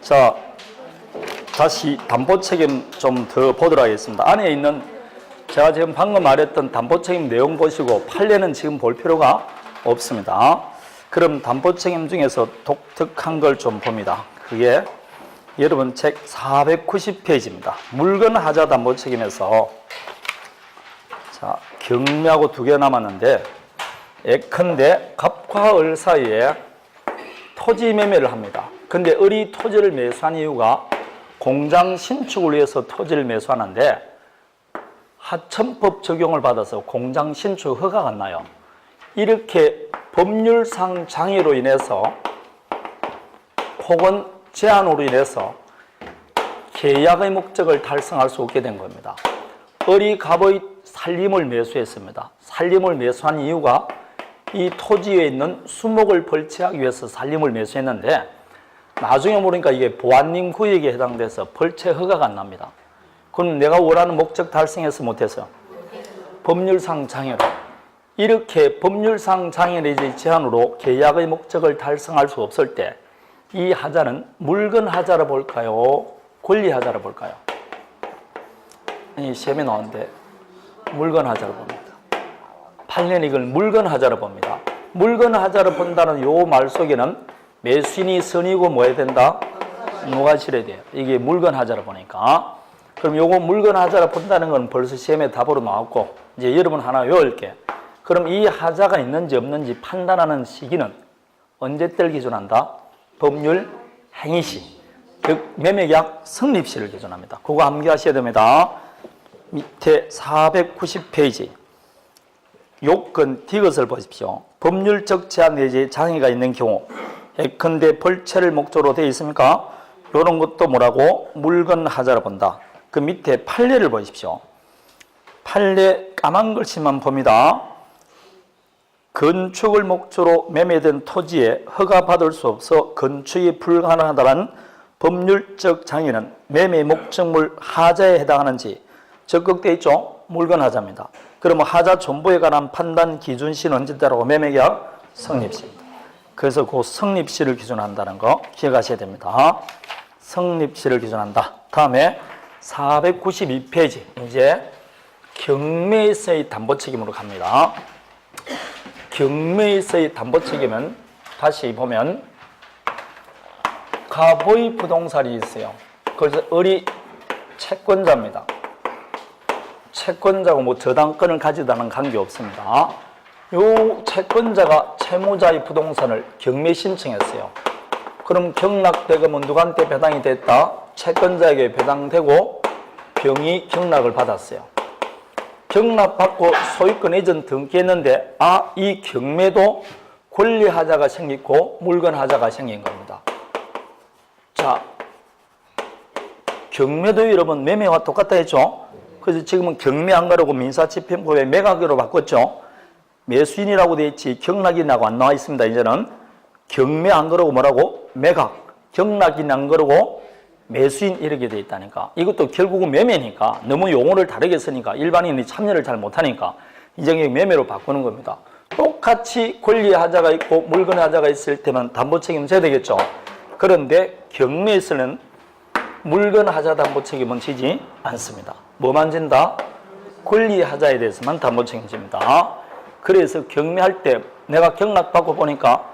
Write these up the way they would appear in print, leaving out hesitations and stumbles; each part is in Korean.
자, 다시 담보 책임 좀 더 보도록 하겠습니다. 안에 있는 제가 지금 방금 말했던 담보 책임 내용 보시고 판례는 지금 볼 필요가 없습니다. 그럼 담보 책임 중에서 독특한 걸 좀 봅니다. 그게 여러분 책 490페이지입니다. 물건 하자 담보 책임에서 자, 경매하고 두 개 남았는데 예컨대 갑과 을 사이에 토지 매매를 합니다. 근데 을이 토지를 매수한 이유가 공장 신축을 위해서 토지를 매수하는데 하천법 적용을 받아서 공장 신축 허가가 안 나요. 이렇게 법률상 장애로 인해서 혹은 제한으로 인해서 계약의 목적을 달성할 수 없게 된 겁니다. 을이 갑의 살림을 매수했습니다. 살림을 매수한 이유가 이 토지에 있는 수목을 벌채하기 위해서 살림을 매수했는데 나중에 모르니까 이게 보안림 구역에 해당돼서 벌채 허가가 안 납니다. 그럼 내가 원하는 목적 달성해서 못해서 법률상 장애로 이렇게 법률상 장애 내지 제한으로 계약의 목적을 달성할 수 없을 때 이 하자는 물건 하자로 볼까요? 권리 하자로 볼까요? 이 시험에 나오는데 물건 하자로 봅니다. 판례는 이걸 물건 하자로 봅니다. 물건 하자로 본다는 요 말 속에는 매수인이 선이고 뭐 해야 된다? 누가 실어야 돼요. 이게 물건 하자로 보니까. 그럼 요거 물건 하자로 본다는 건 벌써 시험에 답으로 나왔고 이제 여러분 하나 외울게. 그럼 이 하자가 있는지 없는지 판단하는 시기는 언제 때를 기준한다? 법률 행위시, 즉 매매계약 성립시를 기준합니다. 그거 암기하셔야 됩니다. 밑에 490페이지 요건 디귿을 보십시오. 법률적 제한 내지 장애가 있는 경우 예컨대 벌채를 목적으로 되어 있습니까? 이런 것도 뭐라고? 물건 하자로 본다. 그 밑에 판례를 보십시오. 판례 까만 글씨만 봅니다. 건축을 목적으로 매매된 토지에 허가받을 수 없어 건축이 불가능하다는 법률적 장애는 매매 목적물 하자에 해당하는지 적극되어 있죠? 물건 하자입니다. 그러면 하자 존보에 관한 판단 기준시는 언제다라고? 매매계약 성립시입니다. 그래서 그 성립시를 기준한다는 거 기억하셔야 됩니다. 성립시를 기준한다. 다음에 492페이지 이제 경매에서의 담보 책임으로 갑니다. 경매에서의 담보 책임은 다시 보면 갑의 부동산이 있어요. 그래서 을이 채권자입니다. 채권자고 뭐 저당권을 가지다는 관계 없습니다. 요 채권자가 채무자의 부동산을 경매 신청했어요. 그럼 경락대금은 누구한테 배당이 됐다? 채권자에게 배당되고 병이 경락을 받았어요. 경락받고 소유권 이전 등기했는데 이 경매도 권리하자가 생기고 물건하자가 생긴 겁니다. 자, 경매도 여러분 매매와 똑같다 했죠? 그래서 지금은 경매한 거라고 민사집행법에 매각으로 바꿨죠? 매수인이라고 되어 있지 경락인하고 안 나와 있습니다. 이제는 경매한 거라고 뭐라고? 매각, 경락인한 거라고 매수인 이렇게 되어 있다니까. 이것도 결국은 매매니까 너무 용어를 다르게 쓰니까 일반인이 참여를 잘 못하니까 이제 매매로 바꾸는 겁니다. 똑같이 권리하자가 있고 물건하자가 있을 때만 담보 책임은 져야 되겠죠. 그런데 경매에서는 물건하자 담보 책임은 지지 않습니다. 뭐만 진다? 권리하자에 대해서만 담보 책임집니다. 그래서 경매할 때 내가 경락받고 보니까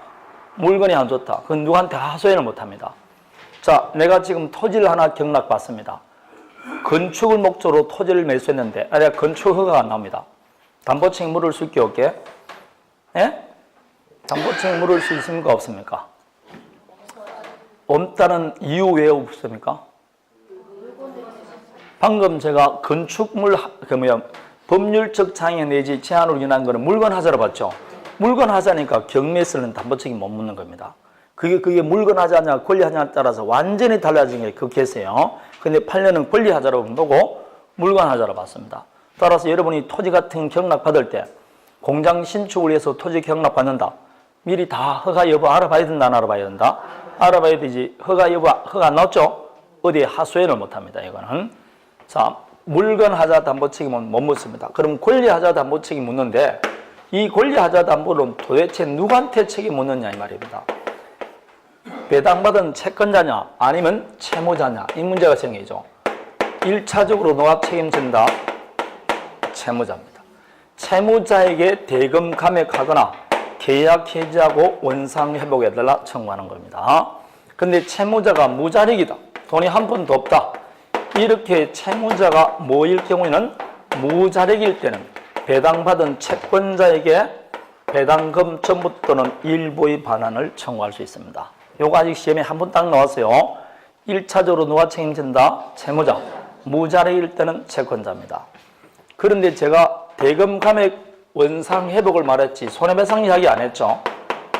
물건이 안 좋다. 그건 누구한테 하소연을 못합니다. 자, 내가 지금 토지를 하나 경락받습니다. 건축을 목적으로 토지를 매수했는데 내가 건축 허가가 안 나옵니다. 담보 책임 물을 수 있게 없게? 예? 담보 책임 물을 수 있습니까? 없습니까? 없다는 이유 왜 없습니까? 방금 제가 건축물, 법률적 장애 내지 제한으로 인한 거는 물건 하자로 봤죠? 물건 하자니까 경매에서는 담보 책임 못 묻는 겁니다. 그게 물건 하자냐 권리 하자냐에 따라서 완전히 달라진 게 그 개세요. 근데 판례는 권리 하자로 보고 물건 하자로 봤습니다. 따라서 여러분이 토지 같은 경락 받을 때 공장 신축을 위해서 토지 경락 받는다. 미리 다 허가 여부 알아봐야 된다, 안 알아봐야 된다? 알아봐야 되지. 허가 여부, 허가 안 나왔죠? 어디에 하소연을 못 합니다, 이거는. 자, 물건 하자 담보 책임은 못 묻습니다. 그럼 권리 하자 담보 책임 묻는데 이 권리 하자 담보는 도대체 누구한테 책임 묻느냐 이 말입니다. 배당받은 채권자냐 아니면 채무자냐 이 문제가 생기죠. 1차적으로 농합 책임진다. 채무자입니다. 채무자에게 대금 감액하거나 계약 해지하고 원상 회복해달라 청구하는 겁니다. 근데 채무자가 무자력이다. 돈이 한 푼도 없다. 이렇게 채무자가 뭐일 경우에는 무자력일 때는 배당받은 채권자에게 배당금 전부 또는 일부의 반환을 청구할 수 있습니다. 요거 아직 시험에 한 번 딱 나왔어요. 1차적으로 누가 책임진다? 채무자. 무자력일 때는 채권자입니다. 그런데 제가 대금 감액 원상 회복을 말했지 손해배상 이야기 안 했죠.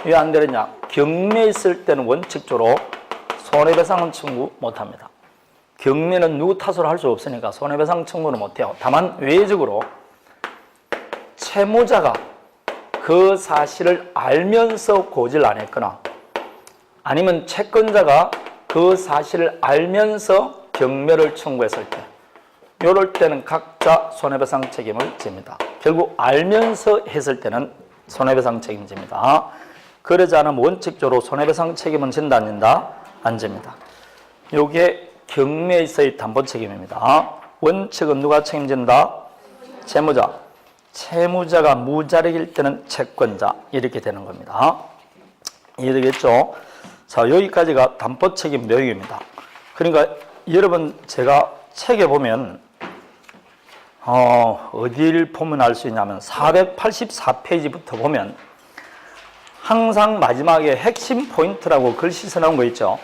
왜 안 되느냐? 경매에 있을 때는 원칙적으로 손해배상은 청구 못합니다. 경매는 누구 탓으로 할 수 없으니까 손해배상 청구는 못해요. 다만 외적으로 채무자가 그 사실을 알면서 고지를 안 했거나 아니면 채권자가 그 사실을 알면서 경매를 청구했을 때 이럴 때는 각자 손해배상 책임을 집니다. 결국 알면서 했을 때는 손해배상 책임집니다. 그러지 않으면 원칙적으로 손해배상 책임은 진다 안 진다? 안 집니다. 이게 경매에서의 담보 책임입니다. 원칙은 누가 책임진다? 채무자. 채무자가 무자력일 때는 채권자 이렇게 되는 겁니다. 이해되겠죠? 자, 여기까지가 담보 책임 내용입니다. 그러니까 여러분 제가 책에 보면 어디를 보면 알 수 있냐면 484페이지부터 보면 항상 마지막에 핵심 포인트라고 글씨 써놓은 거 있죠.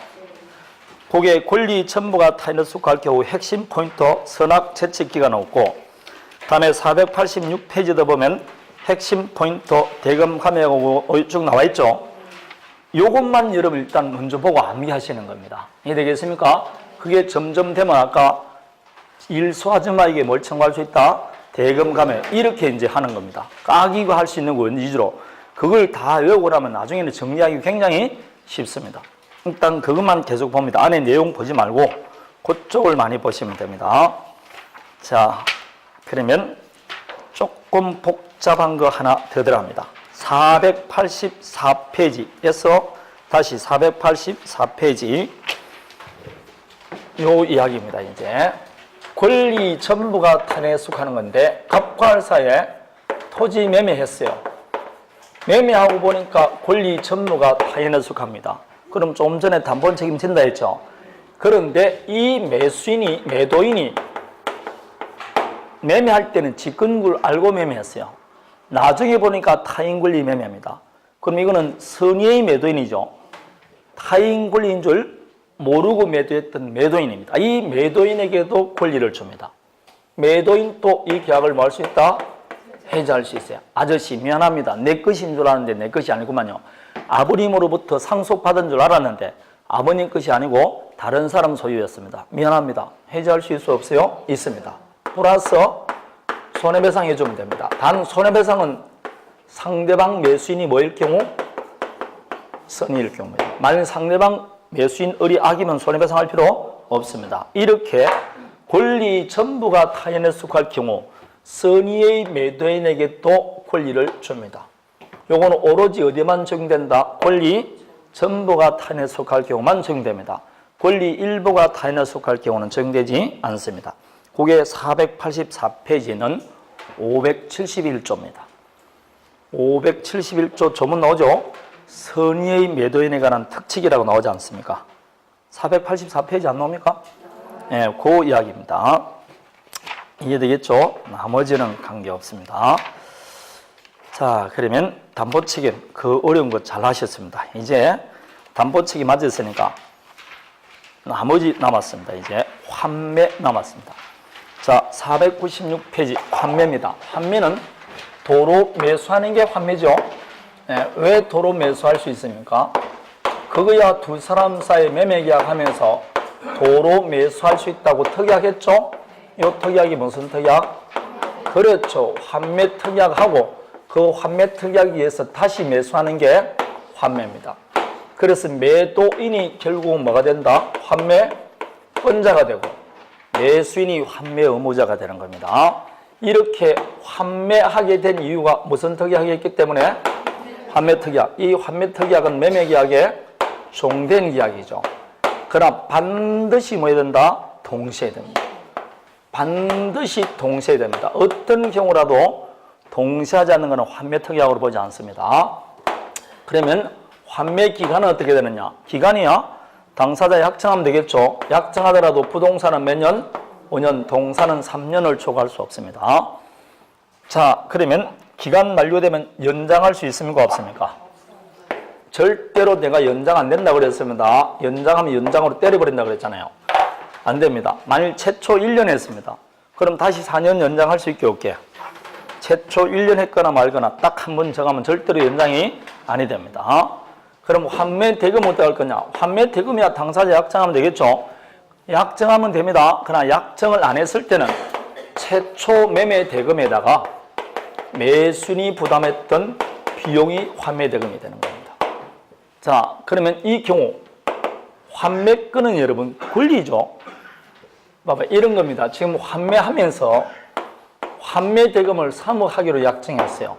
그게 권리 전부가 타인에 속할 경우 핵심 포인트 선악 채찍기가 나오고 다음에 486페이지도 보면 핵심 포인트 대금 감액하고 쭉 나와 있죠. 요것만 여러분 일단 먼저 보고 암기하시는 겁니다. 이해되겠습니까? 그게 점점 되면 아까 일소 아줌마에게 뭘 청구할 수 있다? 대금 감액 이렇게 이제 하는 겁니다. 까기고 할 수 있는 건 위주로 그걸 다 외우고 나면 나중에는 정리하기 굉장히 쉽습니다. 일단 그것만 계속 봅니다. 안에 내용 보지 말고 그쪽을 많이 보시면 됩니다. 자, 그러면 조금 복잡한 거 하나 더 들어갑니다. 484페이지에서 다시 484페이지 요 이야기입니다. 이제 권리 전부가 탄핵에 속하는 건데 갑과할사에 토지 매매했어요. 매매하고 보니까 권리 전부가 타인에 속합니다. 그럼 좀 전에 담보 책임 진다 했죠. 그런데 이 매도인이 매매할 때는 직권을 알고 매매했어요. 나중에 보니까 타인 권리 매매입니다. 그럼 이거는 선의의 매도인이죠. 타인 권리인 줄 모르고 매도했던 매도인입니다. 이 매도인에게도 권리를 줍니다. 매도인도 이 계약을 뭐 할 수 있다? 해지할 수 있어요. 아저씨 미안합니다. 내 것인 줄 알았는데 내 것이 아니구만요. 아버님으로부터 상속받은 줄 알았는데 아버님 것이 아니고 다른 사람 소유였습니다. 미안합니다. 해지할 수 있어 없어요? 있습니다. 플러스 손해배상 해주면 됩니다. 단 손해배상은 상대방 매수인이 뭐일 경우? 선의일 경우입니다. 만약 상대방 매수인 을이 악이면 손해배상할 필요 없습니다. 이렇게 권리 전부가 타인에 속할 경우 선의의 매도인에게 또 권리를 줍니다. 요거는 오로지 어디만 적용된다? 권리 전부가 타인에 속할 경우만 적용됩니다. 권리 일부가 타인에 속할 경우는 적용되지 않습니다. 그게 484페이지는 571조입니다. 571조 조문 나오죠? 선의의 매도인에 관한 특칙이라고 나오지 않습니까? 484페이지 안 나옵니까? 네, 그 이야기입니다. 이해되겠죠? 나머지는 관계없습니다. 자, 그러면 담보책임 그 어려운 거 잘 하셨습니다. 이제 담보책임 맞았으니까 나머지 남았습니다. 이제 환매 남았습니다. 자, 496페이지 환매입니다. 환매는 도로 매수하는 게 환매죠. 왜 도로 매수할 수 있습니까? 그거야 두 사람 사이 매매 계약하면서 도로 매수할 수 있다고 특약했죠? 이 특약이 무슨 특약? 그렇죠. 환매 특약하고 그 환매 특약에 의해서 다시 매수하는 게 환매입니다. 그래서 매도인이 결국은 뭐가 된다? 환매권자가 되고 매수인이 환매 의무자가 되는 겁니다. 이렇게 환매하게 된 이유가 무슨 특약이 있기 때문에? 환매 특약. 이 환매 특약은 매매 계약의 종된 계약이죠. 그러나 반드시 뭐 해야 된다? 동시에 됩니다. 반드시 동시에 됩니다. 어떤 경우라도 동시하지 않는 것은 환매특약으로 보지 않습니다. 그러면 환매 기간은 어떻게 되느냐? 기간이야 당사자의 약정하면 되겠죠. 약정하더라도 부동산은 몇 년? 5년, 동산은 3년을 초과할 수 없습니다. 자, 그러면 기간 만료되면 연장할 수 있습니까? 없습니까? 절대로 내가 연장 안 된다고 그랬습니다. 연장하면 연장으로 때려버린다고 그랬잖아요. 안 됩니다. 만일 최초 1년 했습니다. 그럼 다시 4년 연장할 수 있게 없게. 최초 1년 했거나 말거나 딱 한 번 정하면 절대로 연장이 아니 됩니다. 그럼 환매 대금 어떻게 할 거냐? 환매 대금이야 당사자 약정하면 되겠죠. 약정하면 됩니다. 그러나 약정을 안 했을 때는 최초 매매 대금에다가 매수인이 부담했던 비용이 환매 대금이 되는 겁니다. 자, 그러면 이 경우 환매권은 여러분 권리죠. 봐봐, 이런 겁니다. 지금 환매하면서 환매 대금을 3억 하기로 약정했어요.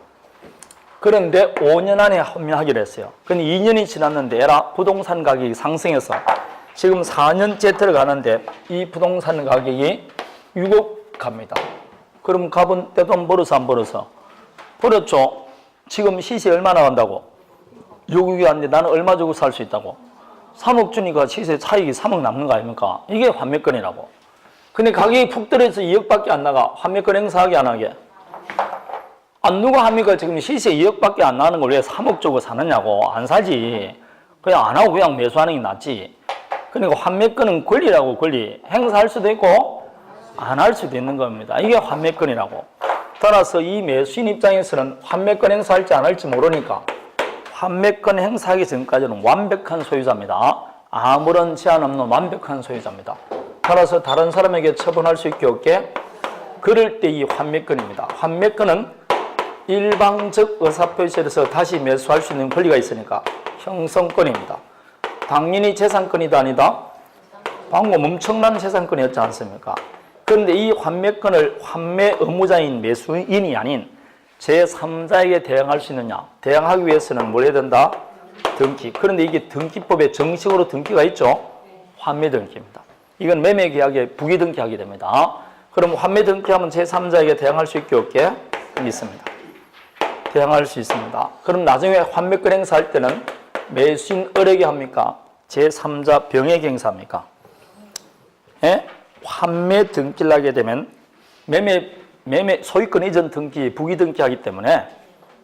그런데 5년 안에 환매하기로 했어요. 근데 2년이 지났는데 에라 부동산 가격이 상승해서 지금 4년째 들어가는데 이 부동산 가격이 6억 갑니다. 그럼 값은 떼돈 벌어서 안 벌어서? 벌었죠. 지금 시세 얼마 나간다고? 6억이 왔는데 나는 얼마 주고 살 수 있다고? 3억 주니까 시세 차익이 3억 남는 거 아닙니까? 이게 환매권이라고. 근데 가격이 푹 떨어져서 2억밖에 안 나가. 환매권 행사하게 안 하게. 누가 합니까? 지금 시세 2억밖에 안 나는 걸 왜 3억 주고 사느냐고. 안 사지. 그냥 안 하고 그냥 매수하는 게 낫지. 그러니까 환매권은 권리라고. 권리. 행사할 수도 있고 안 할 수도 있는 겁니다. 이게 환매권이라고. 따라서 이 매수인 입장에서는 환매권 행사할지 안 할지 모르니까 환매권 행사하기 전까지는 완벽한 소유자입니다. 아무런 제한 없는 완벽한 소유자입니다. 따라서 다른 사람에게 처분할 수 있게 없게 그럴 때 이 환매권입니다. 환매권은 일방적 의사표시에서 다시 매수할 수 있는 권리가 있으니까 형성권입니다. 당연히 재산권이다 아니다? 방금 엄청난 재산권이었지 않습니까? 그런데 이 환매권을 환매 의무자인 매수인이 아닌 제3자에게 대항할 수 있느냐? 대항하기 위해서는 뭘 해야 된다? 등기. 그런데 이게 등기법에 정식으로 등기가 있죠? 환매 등기입니다. 이건 매매 계약에 부기 등기하게 됩니다. 그럼 환매 등기하면 제3자에게 대항할 수 있게 없게 있습니다. 대항할 수 있습니다. 그럼 나중에 환매권 행사할 때는 매수인 을에게 합니까? 제3자 병에게 행사합니까? 예? 환매 등기를 하게 되면 매매 소유권 이전 등기, 부기 등기하기 때문에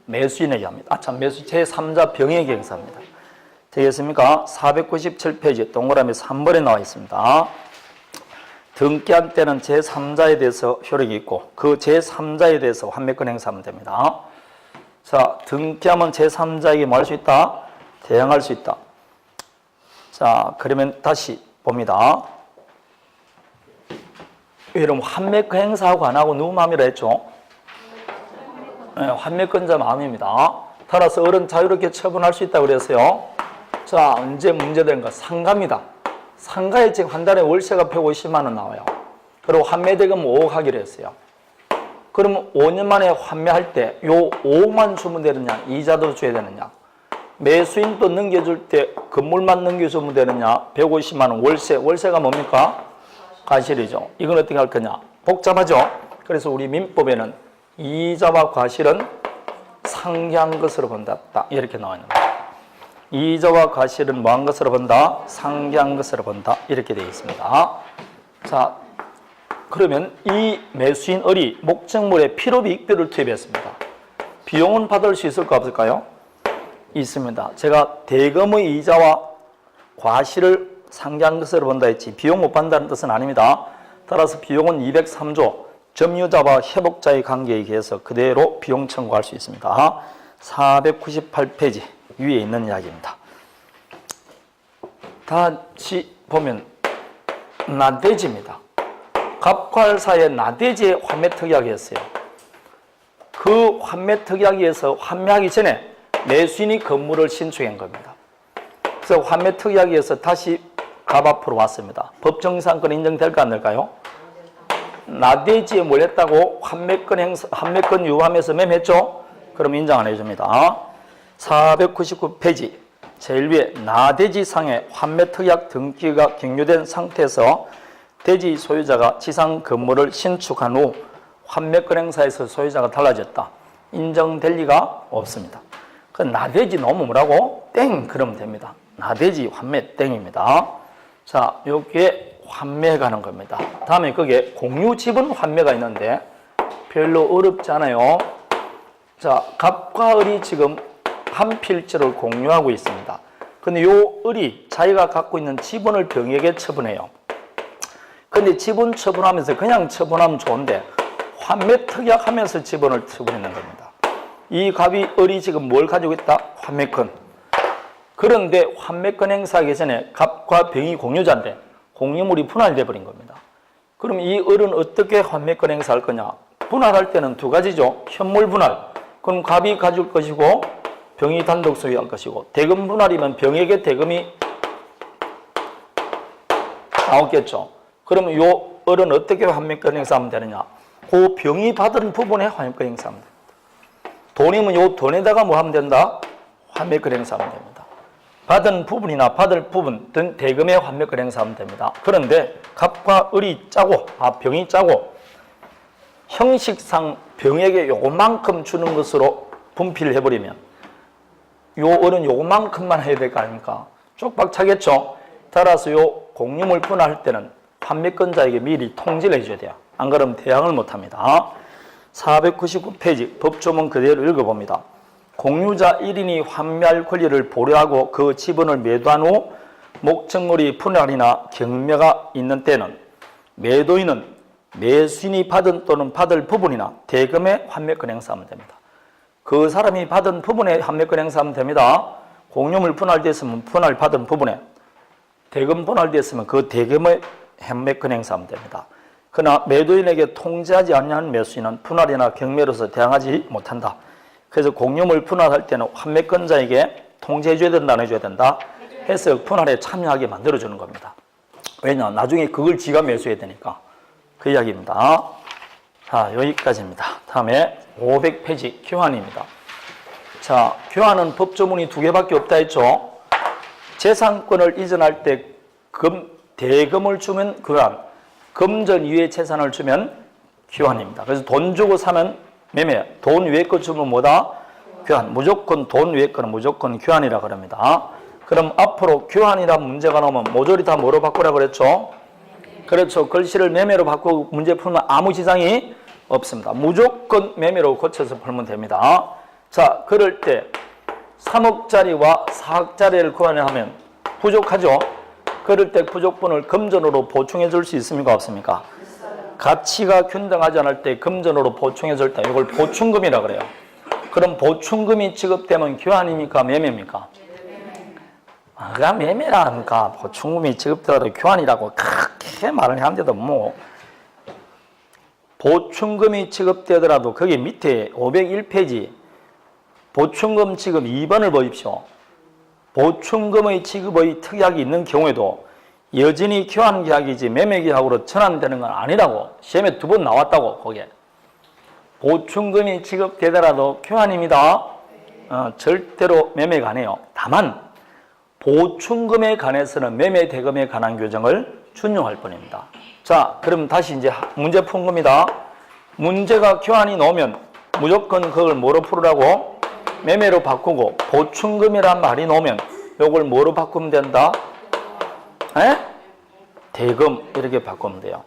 매수인에게 합니다. 매수 제3자 병에게 행사합니다. 되겠습니까? 497페이지 동그라미 3번에 나와 있습니다. 등기한 때는 제3자에 대해서 효력이 있고 그 제3자에 대해서 환매권 행사하면 됩니다. 자, 등기하면 제3자에게 뭐 할 수 있다? 대항할 수 있다. 자, 그러면 다시 봅니다. 여러분 환매권 행사하고 안 하고 누구 마음이라 했죠? 네, 환매권자 마음입니다. 따라서 어른 자유롭게 처분할 수 있다고 그랬어요. 자, 언제 문제되는가? 상가입니다. 상가에 지금 한 달에 월세가 150만 원 나와요. 그리고 환매대금 5억 하기로 했어요. 그러면 5년 만에 환매할 때 요 5억만 주면 되느냐? 이자도 줘야 되느냐? 매수인도 넘겨줄 때 건물만 넘겨주면 되느냐? 150만 원 월세가 뭡니까? 과실이죠. 이건 어떻게 할 거냐? 복잡하죠? 그래서 우리 민법에는 이자와 과실은 상기한 것으로 본다. 딱 이렇게 나와 있는 거예요. 이자와 과실은 뭐한 것으로 본다? 상기한 것으로 본다. 이렇게 되어 있습니다. 자, 그러면 이 매수인 을이 목적물에 필요비 익대를 투입했습니다. 비용은 받을 수 있을까 없을까요? 있습니다. 제가 대금의 이자와 과실을 상기한 것으로 본다 했지 비용 못 받는다는 뜻은 아닙니다. 따라서 비용은 203조 점유자와 회복자의 관계에 의해서 그대로 비용 청구할 수 있습니다. 498페이지 위에 있는 이야기입니다. 다시 보면 나대지입니다. 갑과을 나대지의 환매특약이 했어요. 그 환매특약에서 환매하기 전에 매수인이 건물을 신축한 겁니다. 그래서 환매특약에서 다시 갑 앞으로 왔습니다. 법정상권 인정될까 안 될까요? 나대지에 뭘 했다고? 환매권 유효하면서 매매했죠? 그럼 인정 안 해줍니다. 499페이지 제일 위에 나대지상의 환매특약 등기가 갱료된 상태에서 대지 소유자가 지상 건물을 신축한 후 환매권행사에서 소유자가 달라졌다. 인정될 리가 없습니다. 그 나대지 너무 뭐라고? 땡 그러면 됩니다. 나대지 환매 땡입니다. 자, 여기에 환매 가는 겁니다. 다음에 거기에 공유지분 환매가 있는데 별로 어렵지 않아요. 자, 갑과 을이 지금 한 필지를 공유하고 있습니다. 근데 요 을이 자기가 갖고 있는 지분을 병에게 처분해요. 근데 지분 처분하면서 그냥 처분하면 좋은데 환매 특약하면서 지분을 처분하는 겁니다. 이 갑이 을이 지금 뭘 가지고 있다? 환매권. 그런데 환매권 행사하기 전에 갑과 병이 공유자인데 공유물이 분할돼 버린 겁니다. 그럼 이 을은 어떻게 환매권 행사할 거냐? 분할할 때는 두 가지죠. 현물 분할. 그럼 갑이 가질 것이고 병이 단독 소유할 것이고, 대금 분할이면 병에게 대금이 나오겠죠. 그러면 요 을은 어떻게 환매권 행사하면 되느냐? 그 병이 받은 부분에 환매권 행사하면 됩니다. 돈이면 요 돈에다가 뭐 하면 된다? 환매권 행사하면 됩니다. 받은 부분이나 받을 부분 등 대금에 환매권 행사하면 됩니다. 그런데 갑과 을이 짜고, 병이 짜고 형식상 병에게 요만큼 주는 것으로 분필을 해버리면 요 을은 요만큼만 해야 될 거 아닙니까? 쪽박 차겠죠? 따라서 요 공유물 분할할 때는 환매권자에게 미리 통지를 해줘야 돼요. 안 그러면 대항을 못합니다. 499페이지 법조문 그대로 읽어봅니다. 공유자 1인이 환매할 권리를 보류하고 그 지분을 매도한 후 목적물이 분할이나 경매가 있는 때는 매도인은 매수인이 받은 또는 받을 부분이나 대금에 환매권 행사하면 됩니다. 그 사람이 받은 부분에 환매권 행사하면 됩니다. 공유물 분할됐으면 분할 받은 부분에, 대금 분할됐으면 그 대금에 환매권 행사하면 됩니다. 그러나 매도인에게 통지하지 않는 매수인은 분할이나 경매로서 대항하지 못한다. 그래서 공유물 분할할 때는 환매권자에게 통지해줘야 된다, 안 해줘야 된다? 해서 분할에 참여하게 만들어주는 겁니다. 왜냐? 나중에 그걸 지가 매수해야 되니까. 그 이야기입니다. 자, 여기까지입니다. 다음에 500페이지 교환입니다. 자, 교환은 법조문이 두 개밖에 없다 했죠. 재산권을 이전할 때 대금을 주면 교환, 금전 이외의 재산을 주면 교환입니다. 그래서 돈 주고 사면 매매, 돈 위에 거 주면 뭐다? 교환. 무조건 돈 위에 거는 무조건 교환이라 그럽니다. 그럼 앞으로 교환이란 문제가 나오면 모조리 다 뭐로 바꾸라 그랬죠? 그렇죠. 글씨를 매매로 바꾸고 문제 풀면 아무 지장이 없습니다. 무조건 매매로 고쳐서 풀면 됩니다. 자, 그럴 때 3억짜리와 4억짜리를 교환하면 부족하죠? 그럴 때 부족분을 금전으로 보충해 줄 수 있습니까? 없습니까? 가치가 균등하지 않을 때 금전으로 보충해 줄 때 이걸 보충금이라 그래요. 그럼 보충금이 지급되면 교환입니까? 매매입니까? 그냥 매매라 하니까 보충금이 지급되더라도 교환이라고 그렇게 말을 하는데도 뭐 보충금이 지급되더라도 거기 밑에 501페이지 보충금 지급 2번을 보십시오. 보충금의 지급의 특약이 있는 경우에도 여전히 교환계약이지 매매계약으로 전환되는 건 아니라고 시험에 2번 나왔다고. 거기에 보충금이 지급되더라도 교환입니다. 절대로 매매가 아니에요. 다만 보충금에 관해서는 매매 대금에 관한 규정을 준용할 뿐입니다. 자, 그럼 다시 이제 문제 푼 겁니다. 문제가 교환이 나오면 무조건 그걸 뭐로 풀으라고? 매매로 바꾸고, 보충금이란 말이 나오면 이걸 뭐로 바꾸면 된다? 대금 이렇게 바꾸면 돼요.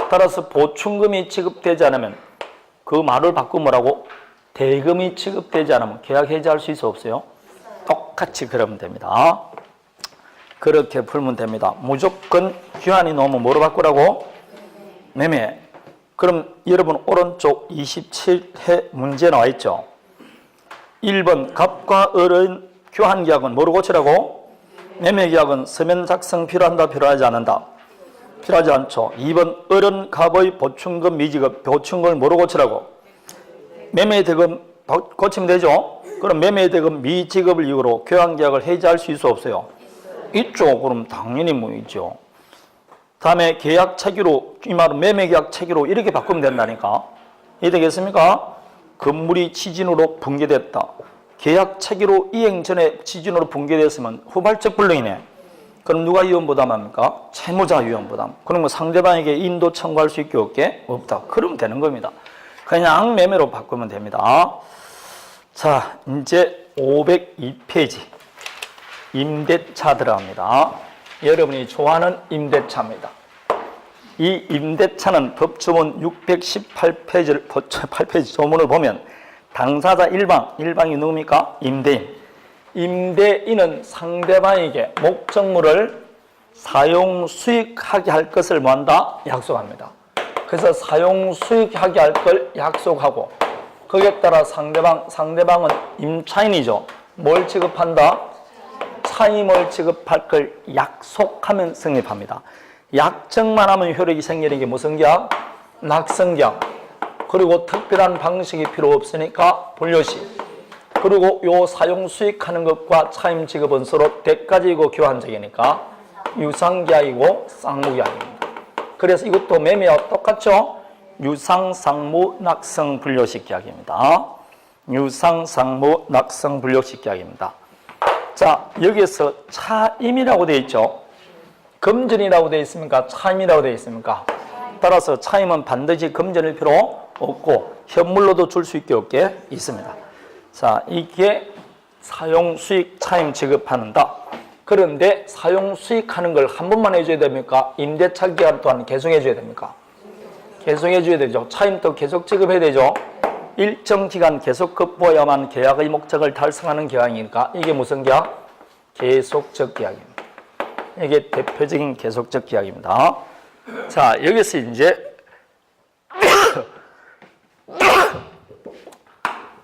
따라서 보충금이 지급되지 않으면 그 말을 바꾸면 뭐라고? 대금이 지급되지 않으면 계약 해지할 수 있어 없어요? 똑같이 그러면 됩니다. 그렇게 풀면 됩니다. 무조건 교환이 나오면 뭐로 바꾸라고? 매매. 그럼 여러분 오른쪽 27회 문제 나와 있죠? 1번 갑과 을은 교환계약은 뭐로 고치라고? 매매계약은 서면 작성 필요한다, 필요하지 않는다? 필요하지 않죠. 2번 을은 갑의 보충금 미지급, 보충금을 뭐로 고치라고? 매매대금 고치면 되죠? 그럼 매매대금 미지급을 이유로 교환계약을 해지할 수 있어 없어요? 있죠. 그럼 당연히 뭐 있죠. 다음에 계약 체계로, 이 말은 매매계약 체계로 이렇게 바꾸면 된다니까. 이해 되겠습니까? 건물이 지진으로 붕괴됐다. 계약 체계로 이행 전에 지준으로 붕괴됐으면 후발적 불능이네. 그럼 누가 위험 부담합니까? 채무자 위험 부담. 그럼 뭐 상대방에게 인도 청구할 수 있게 없게? 없다. 그러면 되는 겁니다. 그냥 매매로 바꾸면 됩니다. 자, 이제 502페이지. 임대차 들어갑니다. 여러분이 좋아하는 임대차입니다. 이 임대차는 법조문 618페이지 조문을 보면 당사자 일방이 누굽니까? 임대인. 임대인은 상대방에게 목적물을 사용 수익하게 할 것을 뭐한다? 약속합니다. 그래서 사용 수익하게 할 걸 약속하고 거기에 따라 상대방은 임차인이죠. 뭘 취급한다? 차임을 취급할 걸 약속하면 성립합니다. 약정만 하면 효력이 생기는 게 무슨 계약? 낙성계약. 그리고 특별한 방식이 필요 없으니까 분료시. 그리고 요 사용 수익하는 것과 차임 지급은 서로 대가지고 교환적이니까 유상계약이고 쌍무계약입니다. 그래서 이것도 매매와 똑같죠? 유상, 상무, 낙성, 분료식 계약입니다. 유상, 상무, 낙성, 분료식 계약입니다. 자, 여기에서 차임이라고 되어 있죠? 금전이라고 되어 있습니까? 차임이라고 되어 있습니까? 따라서 차임은 반드시 금전일 필요 없고 현물로도 줄 수 있게 없게 있습니다. 자, 이게 사용 수익 차임 지급하는다. 그런데 사용 수익하는 걸 한 번만 해줘야 됩니까? 임대차 기간 또한 계속 해줘야 됩니까? 계속 해줘야 되죠. 차임도 계속 지급해야 되죠. 일정 기간 계속 급부해야만 계약의 목적을 달성하는 계약이니까 이게 무슨 계약? 계속적 계약입니다. 이게 대표적인 계속적 계약입니다. 자, 여기서 이제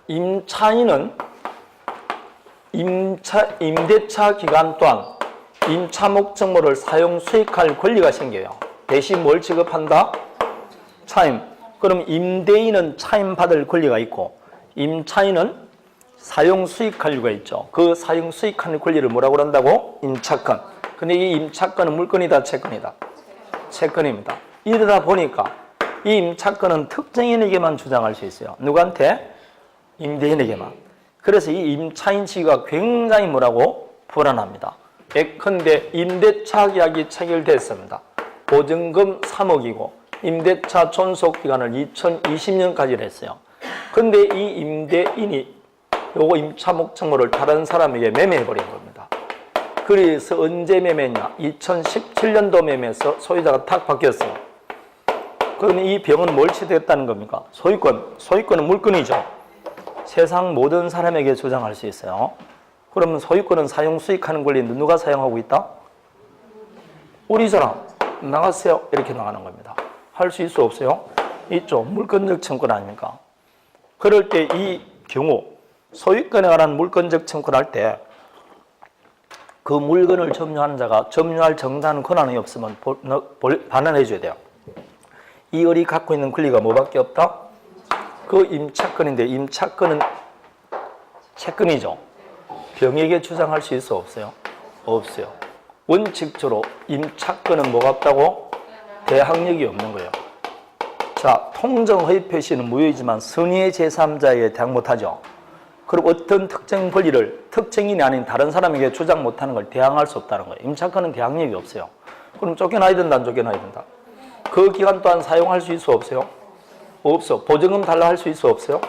임차인은 임대차 기간 동안 임차 목적물을 사용 수익할 권리가 생겨요. 대신 뭘 지급한다? 차임. 그럼 임대인은 차임 받을 권리가 있고 임차인은 사용 수익할 권리가 있죠. 그 사용 수익하는 권리를 뭐라고 한다고? 임차권. 근데 이 임차권은 물건이다, 채권이다? 채권입니다. 이러다 보니까 이 임차권은 특정인에게만 주장할 수 있어요. 누구한테? 임대인에게만. 그래서 이 임차인 지위가 굉장히 뭐라고? 불안합니다. 예컨대 임대차 계약이 체결됐습니다. 보증금 3억이고 임대차 존속기간을 2020년까지 했어요. 근데 이 임대인이 요거 임차 목적물을 다른 사람에게 매매해버린 겁니다. 그래서 언제 매매냐? 2017년도 매매에서 소유자가 탁 바뀌었어요. 그러면 이 병은 뭘 취득했다는 겁니까? 소유권은 물건이죠. 세상 모든 사람에게 주장할 수 있어요. 그러면 소유권은 사용 수익하는 권리인데 누가 사용하고 있다? 우리 사람 나가세요. 이렇게 나가는 겁니다. 할 수 있어 없어요? 있죠. 물권적 청구권 아닙니까? 그럴 때 이 경우 소유권에 관한 물권적 청구를 할 때 그 물건을 점유하는 자가 점유할 정당한 권한이 없으면 반환해 줘야 돼요. 이 을이 갖고 있는 권리가 뭐밖에 없다? 그 임차권인데 임차권은 채권이죠. 병에게 주장할 수 있어 없어요? 없어요. 원칙적으로 임차권은 뭐가 없다고? 대항력이 없는 거예요. 자, 통정허위 표시는 무효이지만 선의의 제3자에게 대항 못하죠. 그럼 어떤 특정 권리를 특정인이 아닌 다른 사람에게 주장 못하는 걸 대항할 수 없다는 거예요. 임차권은 대항력이 없어요. 그럼 쫓겨나야 된다, 안 쫓겨나야 된다? 그 기간 동안 사용할 수 있어 없어요? 없어. 보증금 달라 할 수 있어 없어요?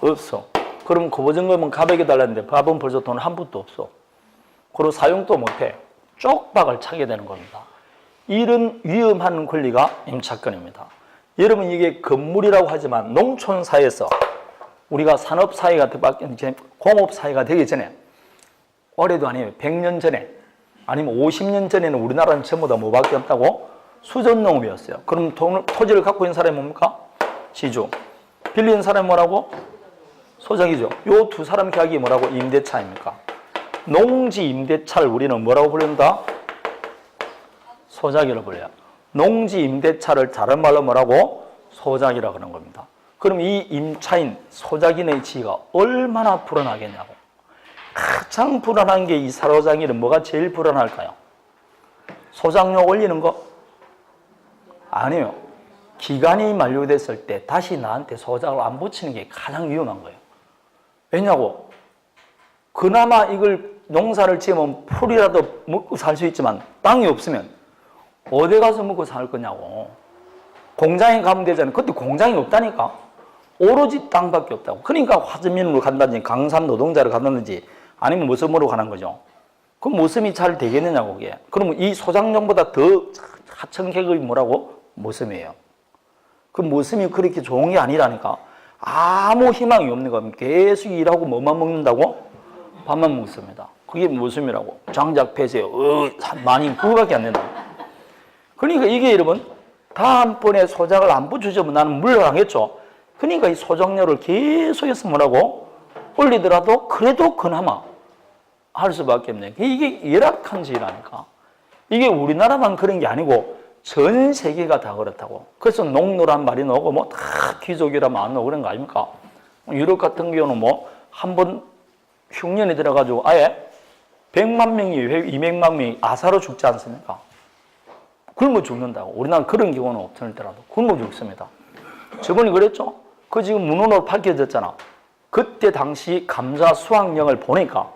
없어. 그럼 그 보증금은 갑에게 달랐는데 갑은 벌써 돈 한 푼도 없어. 그리고 사용도 못해. 쪽박을 차게 되는 겁니다. 이런 위험한 권리가 임차권입니다. 여러분 이게 건물이라고 하지만 농촌사회에서 우리가 산업사회가 공업사회가 되기 전에 올해도 아니에요. 100년 전에 아니면 50년 전에는 우리나라는 전부 다 뭐밖에 없다고? 수전농업이었어요. 그럼 토지를 갖고 있는 사람이 뭡니까? 지주. 빌리는 사람이 뭐라고? 소작이죠. 요 두 사람 계약이 뭐라고? 임대차입니까? 농지 임대차를 우리는 뭐라고 부른다? 소작이라고 불려요. 농지 임대차를 다른 말로 뭐라고? 소작이라고 하는 겁니다. 그럼 이 임차인, 소작인의 지위가 얼마나 불안하겠냐고. 가장 불안한 게 이 사로장이는 뭐가 제일 불안할까요? 소장료 올리는 거? 아니에요. 기간이 만료됐을 때 다시 나한테 소장을 안 붙이는 게 가장 위험한 거예요. 왜냐고? 그나마 이걸 농사를 지으면 풀이라도 먹고 살 수 있지만 땅이 없으면 어디 가서 먹고 살 거냐고. 공장에 가면 되잖아요. 그때 공장이 없다니까. 오로지 땅밖에 없다고. 그러니까 화전민으로 간다든지 강산 노동자를 간다든지 아니면 무슨으로 가는 거죠. 그럼 무슨이 잘 되겠느냐고 그게. 그러면 이 소작농보다 더 하청 계급이 뭐라고? 모섬이에요. 그 모섬이 그렇게 좋은 게 아니라니까. 아무 희망이 없는 겁니다. 계속 일하고 뭐만 먹는다고? 밥만 먹습니다. 그게 모섬이라고. 장작 폐쇄요. 많이 그거밖에 안 된다. 그러니까 이게 여러분 다음번에 소작을 안 붙여주면 나는 물러가겠죠. 그러니까 이 소작료를 계속해서 뭐라고? 올리더라도 그래도 그나마 할 수밖에 없네. 이게 열악한 지라니까. 이게 우리나라만 그런 게 아니고 전 세계가 다 그렇다고. 그래서 농노란 말이 나오고 뭐 다 귀족이라면 안 나오고 그런 거 아닙니까? 유럽 같은 경우는 뭐 한 번 흉년이 들어가지고 아예 100만 명이 200만 명이 아사로 죽지 않습니까? 굶어 죽는다고. 우리나라는 그런 경우는 없더라도 굶어 죽습니다. 저번에 그랬죠? 그 지금 문헌으로 밝혀졌잖아. 그때 당시 감자 수확량을 보니까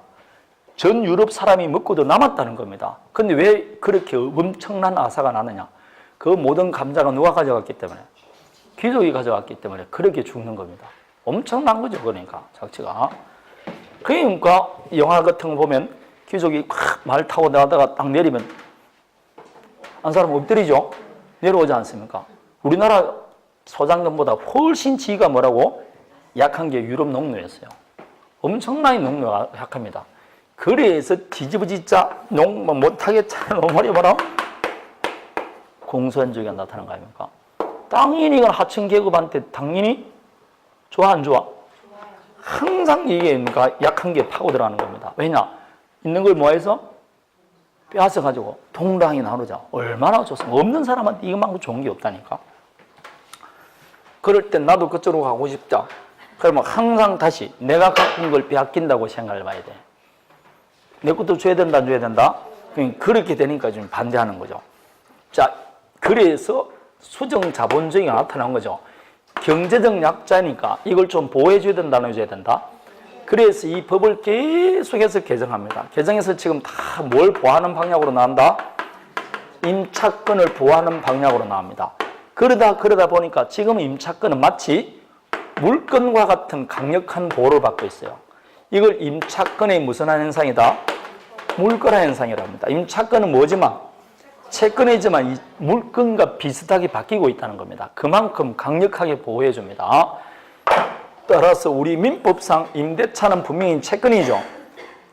전 유럽 사람이 먹고도 남았다는 겁니다. 근데 왜 그렇게 엄청난 아사가 나느냐? 그 모든 감자가 누가 가져갔기 때문에? 귀족이 가져갔기 때문에 그렇게 죽는 겁니다. 엄청난 거죠, 그러니까 자체가. 그러니까 영화 같은 거 보면 귀족이 말 타고 나가다가 딱 내리면 한 사람 엎드리죠? 내려오지 않습니까? 우리나라 소작농보다 훨씬 지위가 뭐라고? 약한 게 유럽 농노였어요. 엄청나게 농노가 약합니다. 그래서 뒤집어지자 농 못하겠자 농말이 뭐라? 공손주의가 나타난 거 아닙니까? 당연히 이건 하층 계급한테 당연히 좋아 안 좋아? 항상 이게 그러니까 약한 게 파고 들어가는 겁니다. 왜냐? 있는 걸 뭐해서? 빼앗아가지고 동랑이 나누자. 얼마나 좋습니까? 없는 사람한테 이것만큼 좋은 게 없다니까. 그럴 땐 나도 그쪽으로 가고 싶다. 그러면 항상 다시 내가 갖은 걸 빼앗긴다고 생각을 해봐야 돼. 내 것도 줘야 된다, 안 줘야 된다? 그렇게 되니까 좀 반대하는 거죠. 자, 그래서 수정 자본주의가 나타난 거죠. 경제적 약자니까 이걸 좀 보호해줘야 된다, 안 해줘야 된다? 그래서 이 법을 계속해서 개정합니다. 개정해서 지금 다 뭘 보호하는 방향으로 나온다? 임차권을 보호하는 방향으로 나옵니다. 그러다 보니까 지금 임차권은 마치 물건과 같은 강력한 보호를 받고 있어요. 이걸 임차권의 무슨 현상이다? 물권화 현상이라고 합니다. 임차권은 뭐지만? 채권이지만 이 물건과 비슷하게 바뀌고 있다는 겁니다. 그만큼 강력하게 보호해 줍니다. 따라서 우리 민법상 임대차는 분명히 채권이죠.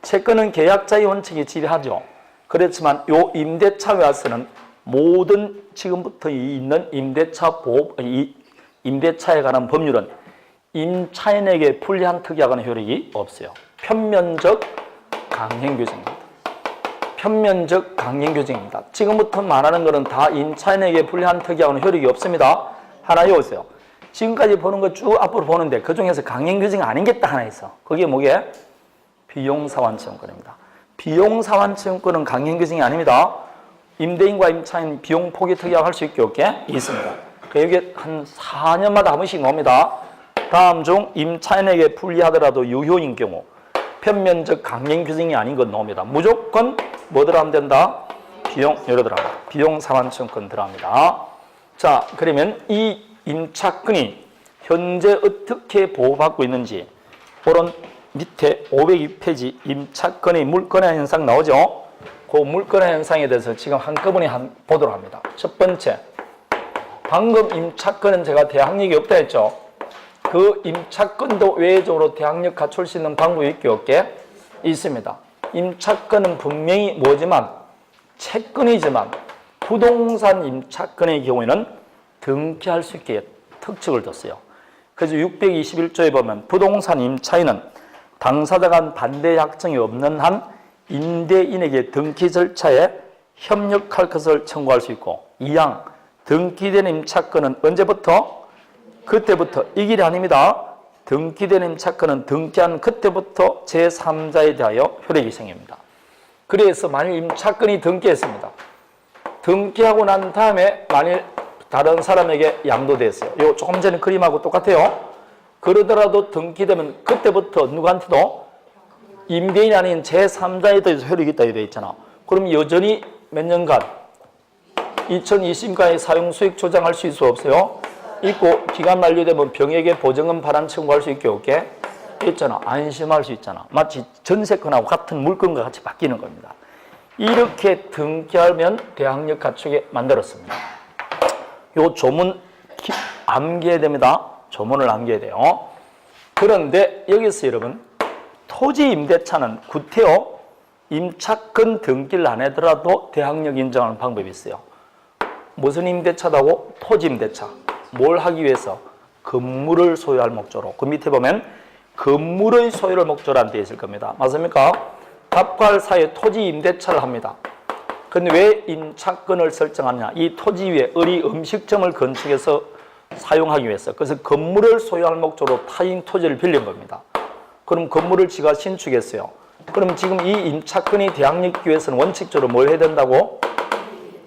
채권은 계약자의 원칙이 지배하죠. 그렇지만 이 임대차에 와서는 모든 지금부터 있는 임대차에 관한 법률은 임차인에게 불리한 특약하는 효력이 없어요. 편면적 강행규정입니다. 편면적 강행규정입니다. 지금부터 말하는 것은 다 임차인에게 불리한 특약하는 효력이 없습니다. 하나 외우세요. 지금까지 보는 거 쭉 앞으로 보는데 그 중에서 강행규정이 아닌 게 딱 하나 있어. 그게 뭐게? 비용사환증권입니다. 비용사환증권은 강행규정이 아닙니다. 임대인과 임차인 비용 포기 특약할 수 있게 없게 있습니다. 여기 한 4년마다 한 번씩 나옵니다. 다음 중 임차인에게 불리하더라도 유효인 경우 편면적 강행규정이 아닌 건 나옵니다. 무조건 뭐 들어가면 된다? 비용 사환증권 들어갑니다. 자, 그러면 이 임차권이 현재 어떻게 보호받고 있는지 그런 밑에 502페이지 임차권의 물권화 현상 나오죠? 그 물권화 현상에 대해서 지금 한꺼번에 보도록 합니다. 첫 번째, 방금 임차권은 제가 대항력이 없다 했죠? 그 임차권도 외적으로 대항력 갖출 수 있는 방법이 있게 없게 있습니다. 임차권은 분명히 뭐지만 채권이지만 부동산 임차권의 경우에는 등기할 수 있게 특칙을 뒀어요. 그래서 621조에 보면 부동산 임차인은 당사자 간 반대 약정이 없는 한 임대인에게 등기 절차에 협력할 것을 청구할 수 있고 2항 등기된 임차권은 언제부터? 그때부터 이 길이 아닙니다. 등기된 임차권은 등기한 그때부터 제3자에 대하여 효력이 생깁니다. 그래서 만일 임차권이 등기했습니다. 등기하고 난 다음에 만일 다른 사람에게 양도됐어요. 요 조금 전에 그림하고 똑같아요. 그러더라도 등기되면 그때부터 누구한테도? 임대인이 아닌 제3자에 대해서 효력이 있다 되어 있잖아. 그럼 여전히 몇 년간 2020년까지 사용 수익 조장할 수 있어 없어요? 있고 기간 만료되면 병역의 보증금 반환 청구할 수 있게 없게 있잖아. 안심할 수 있잖아. 마치 전세권하고 같은 물건과 같이 바뀌는 겁니다. 이렇게 등기하면 대항력 갖추게 만들었습니다. 요 조문 암기해야 됩니다. 조문을 암기해야 돼요. 그런데 여기서 여러분 토지 임대차는 구태여 임차권 등기를 안 하더라도 대항력 인정하는 방법이 있어요. 무슨 임대차다고? 토지 임대차. 뭘 하기 위해서? 건물을 소유할 목적으로. 그 밑에 보면 건물의 소유를 목적으로 한 데 있을 겁니다. 맞습니까? 갑과 할 사이에 토지 임대차를 합니다. 근데 왜 임차권을 설정하느냐? 이 토지 위에 을이 음식점을 건축해서 사용하기 위해서. 그래서 건물을 소유할 목적으로 타인 토지를 빌린 겁니다. 그럼 건물을 지가 신축했어요. 그럼 지금 이 임차권이 대항력 있기 위해서는 원칙적으로 뭘 해야 된다고?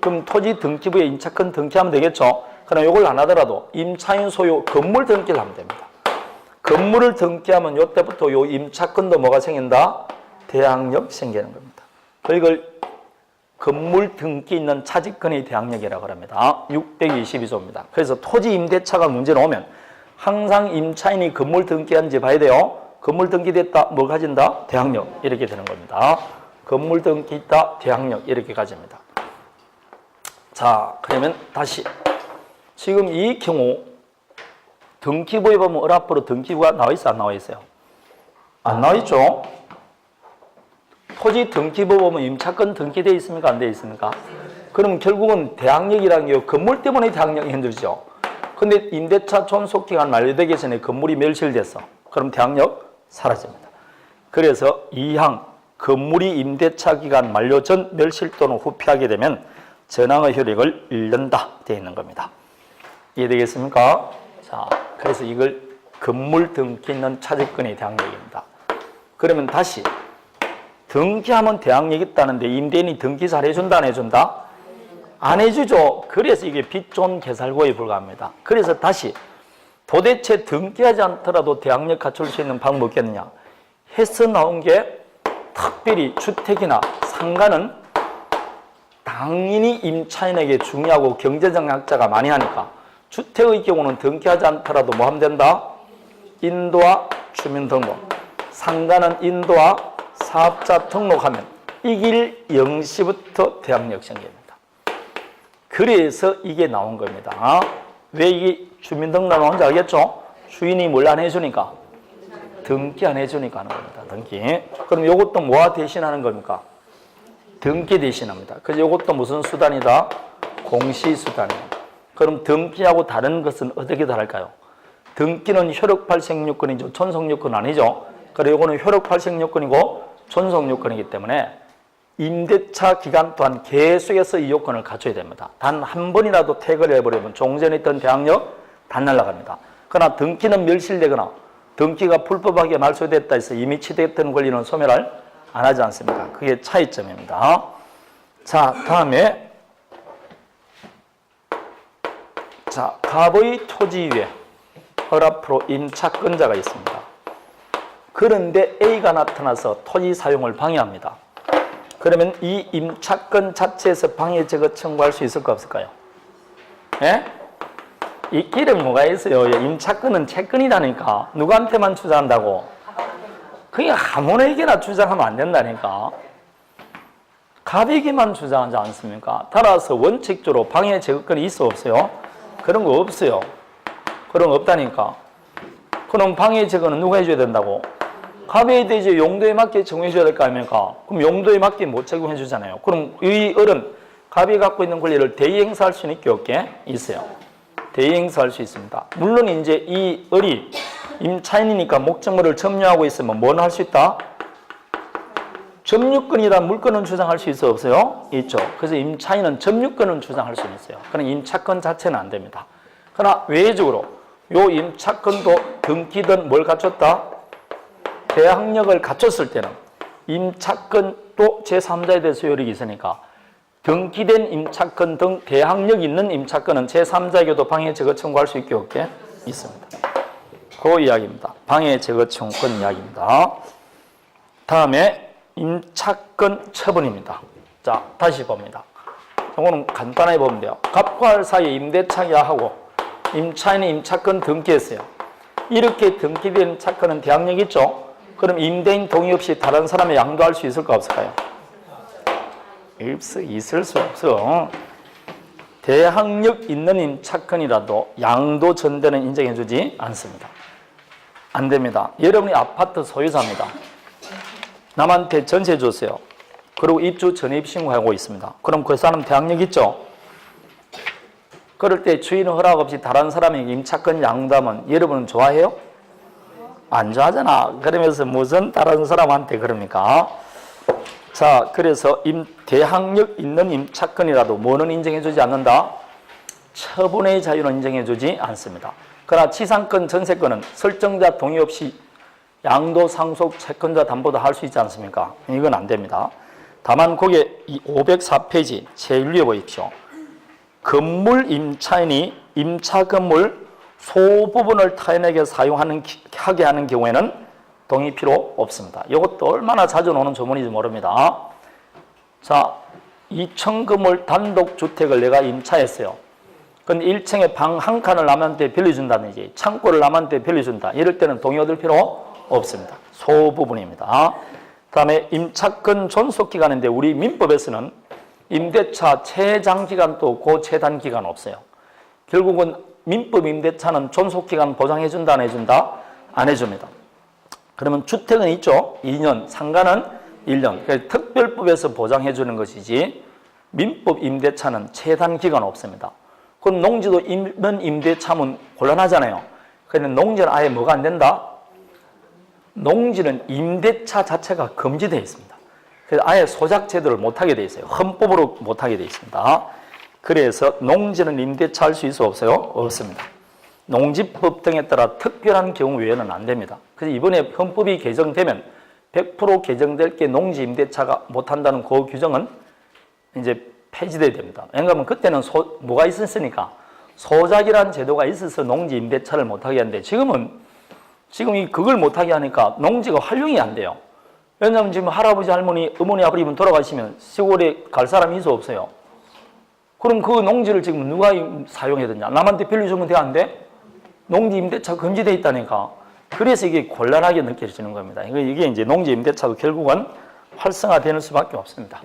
그럼 토지 등기부에 임차권 등기하면 되겠죠? 그럼 이걸 안 하더라도 임차인 소유 건물 등기를 하면 됩니다. 건물을 등기하면 이때부터 요 임차권도 뭐가 생긴다? 대항력 생기는 겁니다. 이걸 건물 등기 있는 차지권의 대항력이라고 합니다. 622조입니다. 그래서 토지 임대차가 문제는 오면 항상 임차인이 건물 등기한지 봐야 돼요. 건물 등기됐다, 뭘 가진다? 대항력. 이렇게 되는 겁니다. 건물 등기 있다, 대항력. 이렇게 가집니다. 자, 그러면 다시. 지금 이 경우 등기부에 보면 을 앞으로 등기부가 나와 있어, 안 나와 있어요? 안 나와 있죠? 토지 등기부 보면 임차권 등기되어 있습니까? 안 되어 있습니까? 그럼 결국은 대항력이라는 게 건물 때문에 대항력이 힘들죠. 근데 임대차 존속기간 만료되기 전에 건물이 멸실됐어. 그럼 대항력 사라집니다. 그래서 2항 건물이 임대차 기간 만료 전 멸실 또는 후 피하게 되면 전항의 효력을 잃는다 되어 있는 겁니다. 이해되겠습니까? 자, 그래서 이걸 건물 등기 있는 차지권의 대항력입니다. 그러면 다시 등기하면 대항력이 있다는데 임대인이 등기 잘 해준다 안 해준다? 안 해주죠. 그래서 이게 빚존 개살고에 불과합니다. 그래서 다시 도대체 등기하지 않더라도 대항력 갖출 수 있는 방법이 없겠느냐? 해서 나온 게 특별히 주택이나 상가는 당연히 임차인에게 중요하고 경제적 약자가 많이 하니까 주택의 경우는 등기하지 않더라도 뭐 하면 된다? 인도와 주민등록. 상가는 인도와 사업자 등록하면 이 길 0시부터 대항력 생깁니다. 그래서 이게 나온 겁니다. 왜 이게 주민등록 나온지 알겠죠? 주인이 뭘 안 해주니까? 등기 안 해주니까 하는 겁니다. 등기. 그럼 이것도 뭐와 대신하는 겁니까? 등기 대신합니다. 그래서 이것도 무슨 수단이다? 공시수단이에요. 그럼 등기하고 다른 것은 어떻게 다를까요? 등기는 효력 발생 요건이죠. 존속 요건 아니죠. 그리고 이거는 효력 발생 요건이고 존속 요건이기 때문에 임대차 기간 또한 계속해서 이 요건을 갖춰야 됩니다. 단 한 번이라도 퇴거를 해버리면 종전에 있던 대항력 다 날아갑니다. 그러나 등기는 멸실되거나 등기가 불법하게 말소됐다 해서 이미 취득했던 권리는 소멸을 안 하지 않습니까? 그게 차이점입니다. 자, 다음에 자, 갑의 토지 위에 을 앞으로 임차권자가 있습니다. 그런데 A가 나타나서 토지 사용을 방해합니다. 그러면 이 임차권 자체에서 방해 제거 청구할 수 있을까 없을까요? 예? 있기는 뭐가 있어요? 임차권은 채권이라니까. 누구한테만 주장한다고? 그게 아무에게나 주장하면 안 된다니까. 갑에게만 주장하지 않습니까? 따라서 원칙적으로 방해 제거권이 있어 없어요? 그런 거 없어요. 그런 거 없다니까. 그럼 방해 제거는 누가 해줘야 된다고? 갑에 대해 용도에 맞게 적용해 줘야 될 거 아닙니까? 그럼 용도에 맞게 못 적용해 주잖아요. 그럼 이 을은 갑이 갖고 있는 권리를 대이행사할 수는 있게 없게 있어요. 대이행사할 수 있습니다. 물론 이제 이 을이 임차인이니까 목적물을 점유하고 있으면 뭐는 할 수 있다? 점유권이란 물권은 주장할 수 있어 없어요? 있죠. 그래서 임차인은 점유권은 주장할 수 있어요. 그러나 임차권 자체는 안 됩니다. 그러나 외적으로 요 임차권도 등기든 뭘 갖췄다? 대항력을 갖췄을 때는 임차권도 제3자에 대해서 효력이 있으니까 등기된 임차권 등 대항력 있는 임차권은 제3자에게도 방해 제거 청구할 수 있게 없게 있습니다. 그 이야기입니다. 방해 제거 청구권 이야기입니다. 다음에 임차권 처분입니다. 자, 다시 봅니다. 이거는 간단하게 보면 돼요. 갑과 할 사이에 임대차 계약하고 임차인이 임차권 등기했어요. 이렇게 등기된 차권은 대항력 있죠? 그럼 임대인 동의 없이 다른 사람에 양도할 수 있을까 없을까요? 있을 수 없어. 대항력 있는 임차권이라도 양도 전대는 인정해주지 않습니다. 안 됩니다. 여러분이 아파트 소유자입니다. 남한테 전세 줬어요. 그리고 입주 전입 신고하고 있습니다. 그럼 그 사람 대항력 있죠? 그럴 때 주인 허락 없이 다른 사람에게 임차권 양도하면 여러분은 좋아해요? 안 좋아하잖아. 그러면서 무슨 다른 사람한테 그럽니까? 자, 그래서 대항력 있는 임차권이라도 뭐는 인정해주지 않는다? 처분의 자유는 인정해주지 않습니다. 그러나 지상권, 전세권은 설정자 동의 없이 양도, 상속, 채권자 담보도 할 수 있지 않습니까? 이건 안 됩니다. 다만 거기에 이 504페이지 제일 위에 보십시오. 건물 임차인이 임차 건물 소부분을 타인에게 하게 하는 경우에는 동의 필요 없습니다. 이것도 얼마나 자주 나오는 조문인지 모릅니다. 자, 2층 건물 단독주택을 내가 임차했어요. 근데 1층에 방 한 칸을 남한테 빌려준다든지 창고를 남한테 빌려준다. 이럴 때는 동의 얻을 필요 없습니다. 소부분입니다. 다음에 임차권 존속기간인데 우리 민법에서는 임대차 최장기간도 없고 최단기간 없어요. 결국은 민법 임대차는 존속기간 보장해준다 안 해준다? 안 해줍니다. 그러면 주택은 있죠. 2년, 상가는 1년. 그러니까 특별법에서 보장해주는 것이지 민법 임대차는 최단기간 없습니다. 그럼 농지도 있는 임대차면 곤란하잖아요. 그런데 농지는 아예 뭐가 안 된다? 농지는 임대차 자체가 금지되어 있습니다. 그래서 아예 소작 제도를 못하게 되어 있어요. 헌법으로 못하게 되어 있습니다. 그래서 농지는 임대차 할 수 있어 없어요? 없습니다. 농지법 등에 따라 특별한 경우 외에는 안 됩니다. 그래서 이번에 헌법이 개정되면 100% 개정될 게 농지 임대차가 못한다는 그 규정은 이제 폐지돼야 됩니다. 왜냐하면 그때는 뭐가 있었으니까 소작이라는 제도가 있어서 농지 임대차를 못하게 하는데 지금 그걸 못하게 하니까 농지가 활용이 안 돼요. 왜냐하면 지금 할아버지, 할머니, 어머니, 아버님 돌아가시면 시골에 갈 사람이 있어 없어요. 그럼 그 농지를 지금 누가 사용해야 되냐? 남한테 빌려주면 돼, 안 돼? 농지 임대차 금지되어 있다니까. 그래서 이게 곤란하게 느껴지는 겁니다. 이게 이제 농지 임대차도 결국은 활성화되는 수밖에 없습니다.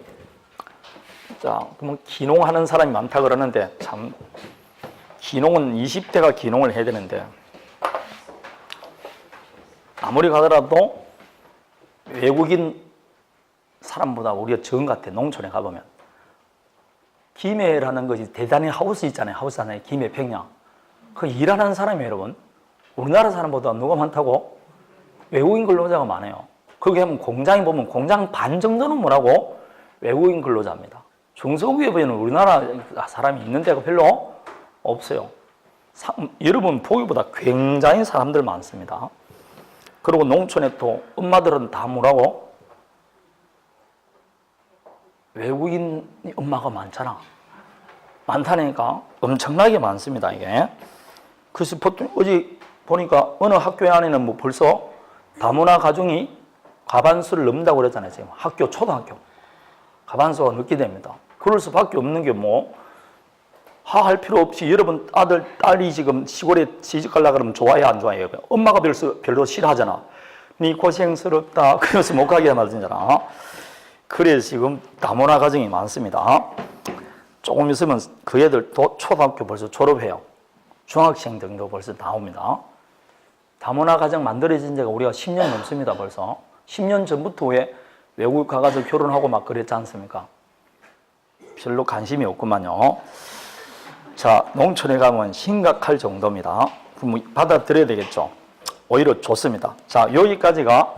자, 그러면 기농하는 사람이 많다 그러는데 참 기농은 20대가 기농을 해야 되는데 아무리 가더라도 외국인 사람보다 우리가 적은 것 같아. 농촌에 가보면 김해라는 것이 대단히 하우스 있잖아요. 하우스 하나에 김해 평양. 그 일하는 사람이 여러분 우리나라 사람보다 누가 많다고? 외국인 근로자가 많아요. 거기 하면 공장에 보면 공장 반 정도는 뭐라고? 외국인 근로자입니다. 중소기업에는 우리나라 사람이 있는 데가 별로 없어요. 여러분 보기보다 굉장히 사람들 많습니다. 그리고 농촌에 또 엄마들은 다 뭐라고? 외국인 엄마가 많잖아. 많다니까 엄청나게 많습니다, 이게. 그래서 보통 어제 보니까 어느 학교 안에는 뭐 벌써 다문화 가정이 과반수를 넘는다고 그랬잖아요, 지금. 학교, 초등학교. 과반수가 넘게 됩니다. 그럴 수밖에 없는 게 뭐, 할 필요 없이 여러분 아들, 딸이 지금 시골에 시집 가려고 그러면 좋아해요, 안 좋아해요? 엄마가 별로 싫어하잖아. 니 고생스럽다. 그래서 못 가게 말이잖아. 그래서 지금 다문화 가정이 많습니다. 조금 있으면 그 애들도 초등학교 벌써 졸업해요. 중학생 정도 벌써 나옵니다. 다문화 가정 만들어진 지가 우리가 10년 넘습니다, 벌써. 10년 전부터 왜 외국 가가지고 결혼하고 막 그랬지 않습니까? 별로 관심이 없구만요. 자, 농촌에 가면 심각할 정도입니다. 그럼 받아들여야 되겠죠. 오히려 좋습니다. 자, 여기까지가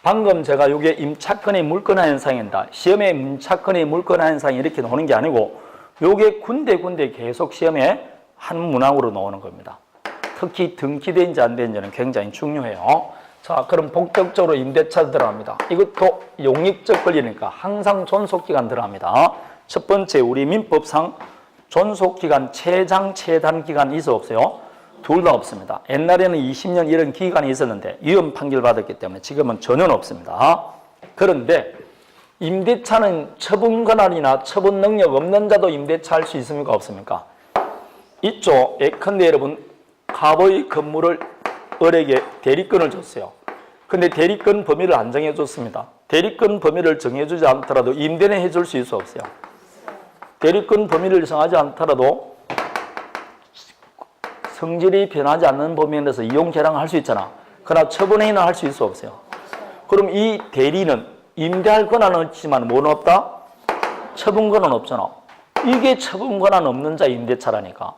방금 제가 이게 임차권의 물권화 현상입니다. 시험에 임차권의 물권화 현상이 이렇게 나오는 게 아니고 이게 군데군데 계속 시험에 한 문항으로 나오는 겁니다. 특히 등기된지 안 된지는 굉장히 중요해요. 자, 그럼 본격적으로 임대차 들어갑니다. 이것도 용익적 권리니까 항상 존속기간 들어갑니다. 첫 번째 우리 민법상 존속기간 최장 최단기간 있어 없어요? 둘 다 없습니다. 옛날에는 20년 이런 기간이 있었는데 위헌 판결 받았기 때문에 지금은 전혀 없습니다. 그런데 임대차는 처분 권한이나 처분 능력 없는 자도 임대차 할 수 있습니까? 없습니까? 있죠. 예컨대 여러분 갑의 건물을 을에게 대리권을 줬어요. 근데 대리권 범위를 안 정해줬습니다. 대리권 범위를 정해주지 않더라도 임대는 해줄 수 있어 없어요? 대리권 범위를 정하지 않더라도 성질이 변하지 않는 범위 내에서 이용 개량을 할 수 있잖아. 그러나 처분행위는 할 수 있어 없어요? 그럼 이 대리는 임대할 권한은 있지만 뭐는 없다? 처분 권한은 없잖아. 이게 처분 권한 없는 자 임대차라니까.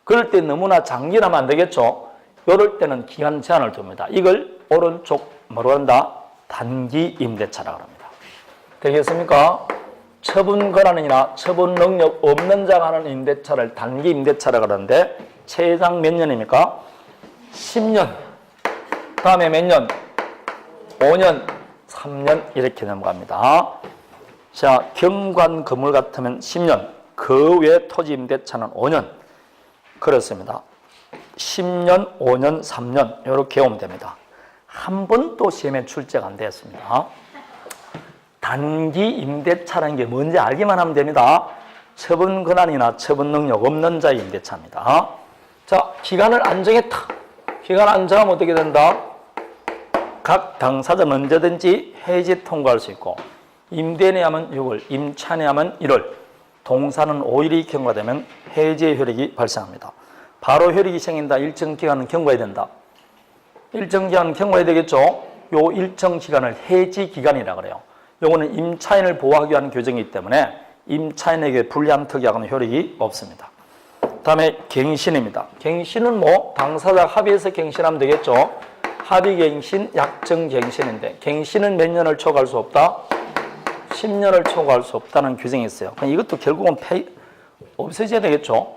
그럴 때 너무나 장기하면 안 되겠죠? 이럴 때는 기간 제한을 둡니다. 이걸 오른쪽 뭐로 한다? 단기 임대차라고 합니다. 되겠습니까? 처분 권한이나 처분 능력 없는 자가 하는 임대차를 단기 임대차라고 하는데 최장 몇 년입니까? 10년. 다음에 몇 년? 5년, 3년 이렇게 넘어갑니다. 자, 경관 건물 같으면 10년, 그 외 토지 임대차는 5년. 그렇습니다. 10년, 5년, 3년 이렇게 오면 됩니다. 한 번도 시험에 출제가 안 되었습니다. 단기 임대차라는 게 뭔지 알기만 하면 됩니다. 처분 권한이나 처분 능력 없는 자의 임대차입니다. 자, 기간을 안 정했다. 기간 안 정하면 어떻게 된다? 각 당사자는 언제든지 해지 통과할 수 있고 임대인에 하면 6월, 임차인에 하면 1월, 동사는 5일이 경과되면 해지의 효력이 발생합니다. 바로 효력이 생긴다. 일정 기간은 경과해야 된다. 일정 기간은 경과해야 되겠죠? 요 일정 기간을 해지 기간이라고 그래요. 요거는 임차인을 보호하기 위한 규정이기 때문에 임차인에게 불리함 특약은 효력이 없습니다. 다음에 갱신입니다. 갱신은 뭐 당사자 합의해서 갱신하면 되겠죠? 합의갱신, 약정갱신인데 갱신은 몇 년을 초과할 수 없다? 10년을 초과할 수 없다는 규정이 있어요. 이것도 결국은 없어져야 되겠죠?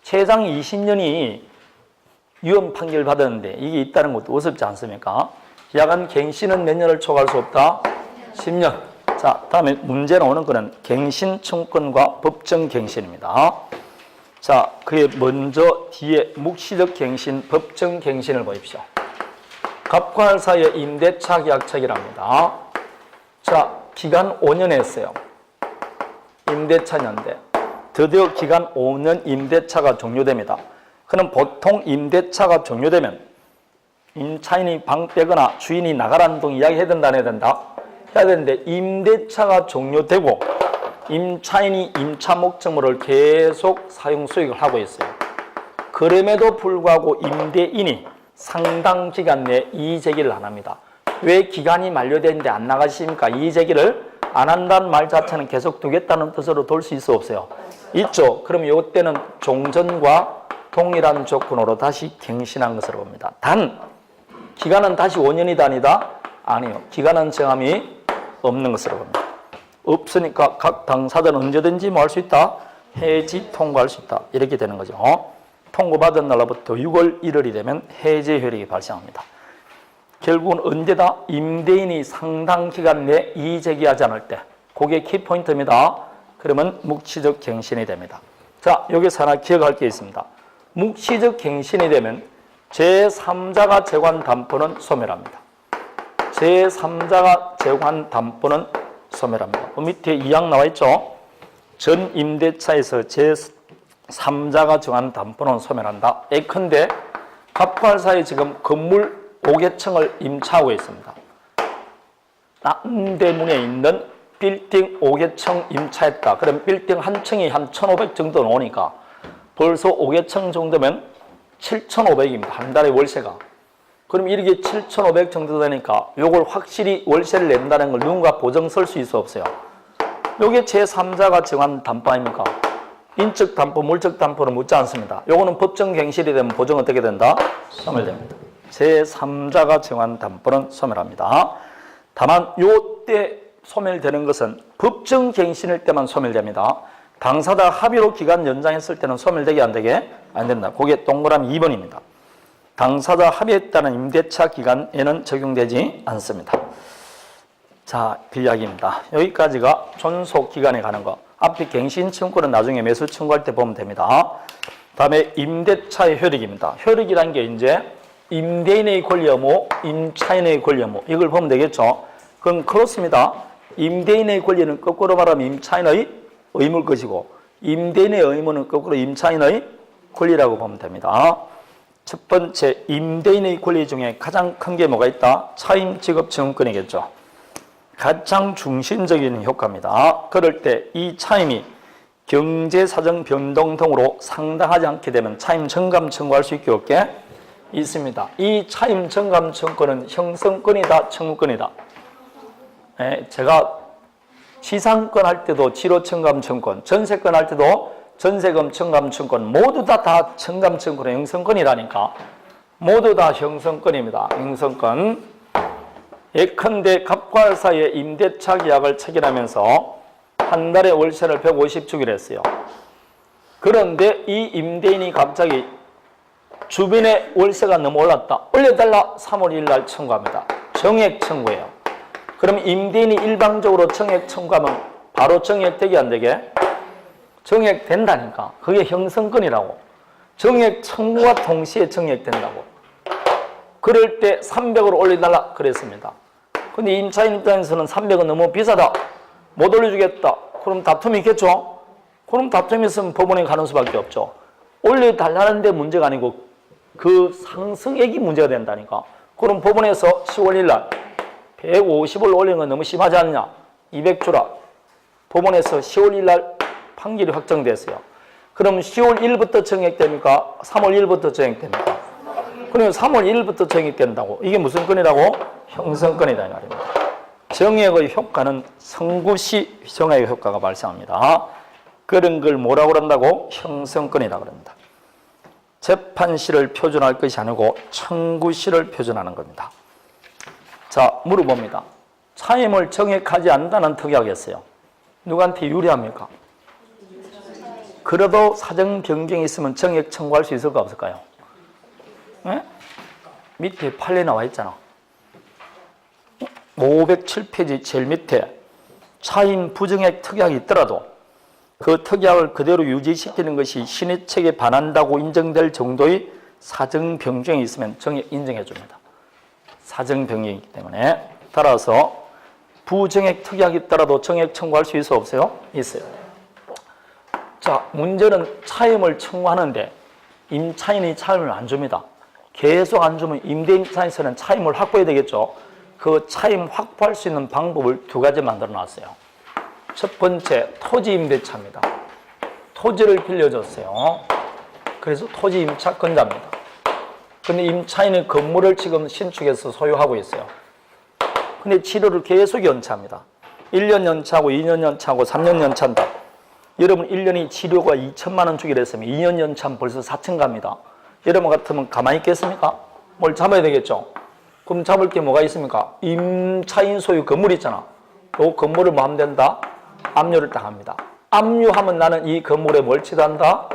최장 20년이 유언 판결 받았는데 이게 있다는 것도 어섭지 않습니까? 야간 갱신은 몇 년을 초과할 수 없다? 10년. 자, 다음에 문제 나오는 거는 갱신 청구권과 법정 갱신입니다. 자, 그게 먼저 뒤에 묵시적 갱신, 법정 갱신을 보십시오. 갑과 할 사이의 임대차 계약체결합니다. 자, 기간 5년 했어요. 임대차년대. 드디어 기간 5년 임대차가 종료됩니다. 그럼 보통 임대차가 종료되면 임차인이 방 빼거나 주인이 나가라는 등 이야기 해야 된다, 안 해야 된다? 해야 되는데 임대차가 종료되고 임차인이 임차 목적물을 계속 사용 수익을 하고 있어요. 그럼에도 불구하고 임대인이 상당 기간 내에 이의제기를 안 합니다. 왜 기간이 만료되는데 안 나가십니까? 이의제기를 안 한다는 말 자체는 계속 두겠다는 뜻으로 돌 수 있어 없어요? 있죠. 그럼 이때는 종전과 동일한 조건으로 다시 갱신한 것으로 봅니다. 단 기간은 다시 5년이다 아니다? 아니요. 기간은 정함이 없는 것으로 봅니다. 없으니까 각 당사자는 언제든지 뭐 할 수 있다? 해지 통과할 수 있다. 이렇게 되는 거죠. 통고받은 날로부터 6월 1일이 되면 해지 효력이 발생합니다. 결국은 언제다? 임대인이 상당 기간 내에 이의제기하지 않을 때. 그게 키포인트입니다. 그러면 묵시적 갱신이 됩니다. 자, 여기서 하나 기억할 게 있습니다. 묵시적 갱신이 되면 제3자가 제고한 담보는 소멸합니다. 제3자가 제고한 담보는 소멸합니다. 밑에 2항 나와 있죠? 전 임대차에서 제3자가 정한 담보는 소멸한다. 예컨대 갑과 할 사이 지금 건물 5개층을 임차하고 있습니다. 남대문에 있는 빌딩 5개층 임차했다. 그럼 빌딩 한 층이 한 1,500 정도 나오니까 벌써 5개층 정도면 7,500입니다. 한 달에 월세가. 그럼 이렇게 7,500 정도 되니까 요걸 확실히 월세를 낸다는 걸 누군가 보증 쓸 수 있어 없어요? 요게 제3자가 정한 담보 아닙니까? 인적 담보, 물적 담보는 묻지 않습니다. 요거는 법정 갱신이 되면 보증 어떻게 된다? 소멸됩니다. 제3자가 정한 담보는 소멸합니다. 다만 요때 소멸되는 것은 법정 갱신일 때만 소멸됩니다. 당사자 합의로 기간 연장했을 때는 소멸되게 안 되게? 안 된다. 그게 동그라미 2번입니다. 당사자 합의했다는 임대차 기간에는 적용되지 않습니다. 자, 그 이야기입니다. 여기까지가 존속 기간에 가는 거. 앞에 갱신 청구는 나중에 매수 청구할 때 보면 됩니다. 다음에 임대차의 효력입니다. 효력이란 게 이제 임대인의 권리 의무, 임차인의 권리 의무 이걸 보면 되겠죠. 그럼 그렇습니다. 임대인의 권리는 거꾸로 말하면 임차인의 의무일 것이고 임대인의 의무는 거꾸로 임차인의 권리라고 보면 됩니다. 첫 번째, 임대인의 권리 중에 가장 큰 게 뭐가 있다? 차임 직업 증후권이겠죠. 가장 중심적인 효과입니다. 그럴 때 이 차임이 경제 사정 변동 등으로 상당하지 않게 되면 차임 정감 청구할 수 있게 없게 있습니다. 이 차임 정감 청구권은 형성권이다, 청구권이다. 네, 제가 지상권 할 때도 지로 청감 청구권, 전세권 할 때도 전세금 청감 청구권 모두 다 청감 청구권의 형성권이라니까. 모두 다 형성권입니다. 형성권. 예컨대 갑과 사이에 임대차 계약을 체결하면서 한 달에 월세를 150주기로 했어요. 그런데 이 임대인이 갑자기 주변에 월세가 너무 올랐다. 올려달라. 3월 1일 날 청구합니다. 정액 청구예요. 그럼 임대인이 일방적으로 정액 청구하면 바로 정액되게 안 되게? 정액된다니까. 그게 형성권이라고. 정액 청구와 동시에 정액된다고. 그럴 때 300으로 올려달라 그랬습니다. 근데 임차인 입장에서는 300은 너무 비싸다. 못 올려주겠다. 그럼 다툼이 있겠죠? 그럼 다툼이 있으면 법원에 가는 수밖에 없죠. 올려달라는 데 문제가 아니고 그 상승액이 문제가 된다니까. 그럼 법원에서 10월 1일 날 150을 올리는 건 너무 심하지 않냐? 200주라. 법원에서 10월 1일 날 판결이 확정됐어요. 그럼 10월 1일부터 정액됩니까? 3월 1일부터 정액됩니까? 그러면 3월 1일부터 정액된다고. 이게 무슨 건이라고? 형성권이다 이 말입니다. 정액의 효과는 선고시 정액의 효과가 발생합니다. 그런 걸 뭐라고 그런다고? 형성권이라고 그럽니다. 재판시를 표준할 것이 아니고 청구시를 표준하는 겁니다. 자, 물어봅니다. 차임을 정액하지 않는다는 특약이었어요. 누구한테 유리합니까? 그래도 사정 변경이 있으면 정액 청구할 수 있을까 없을까요? 네? 밑에 판례 나와 있잖아. 507페이지 제일 밑에 차임 부정액 특약이 있더라도 그 특약을 그대로 유지시키는 것이 신의책에 반한다고 인정될 정도의 사정 변경이 있으면 정액 인정해 줍니다. 사정 변경이 있기 때문에. 따라서 부정액 특약이 있더라도 정액 청구할 수 있어 없어요? 있어요. 자, 문제는 차임을 청구하는데 임차인이 차임을 안 줍니다. 계속 안 주면 임대인 입장에서는 차임을 확보해야 되겠죠. 그 차임 확보할 수 있는 방법을 두 가지 만들어 놨어요. 첫 번째, 토지 임대차입니다. 토지를 빌려줬어요. 그래서 토지 임차권자입니다. 근데 임차인은 건물을 지금 신축해서 소유하고 있어요. 근데 치료를 계속 연차합니다. 1년 연차하고 2년 연차하고 3년 연차한다. 여러분 1년이 치료가 2천만 원 주기로 했으면 2년 연차하면 벌써 4천 갑니다. 여러분 같으면 가만히 있겠습니까? 뭘 잡아야 되겠죠? 그럼 잡을 게 뭐가 있습니까? 임차인 소유 건물 있잖아. 그 건물을 뭐 하면 된다? 압류를 딱 합니다. 압류하면 나는 이 건물에 뭘 취득한다?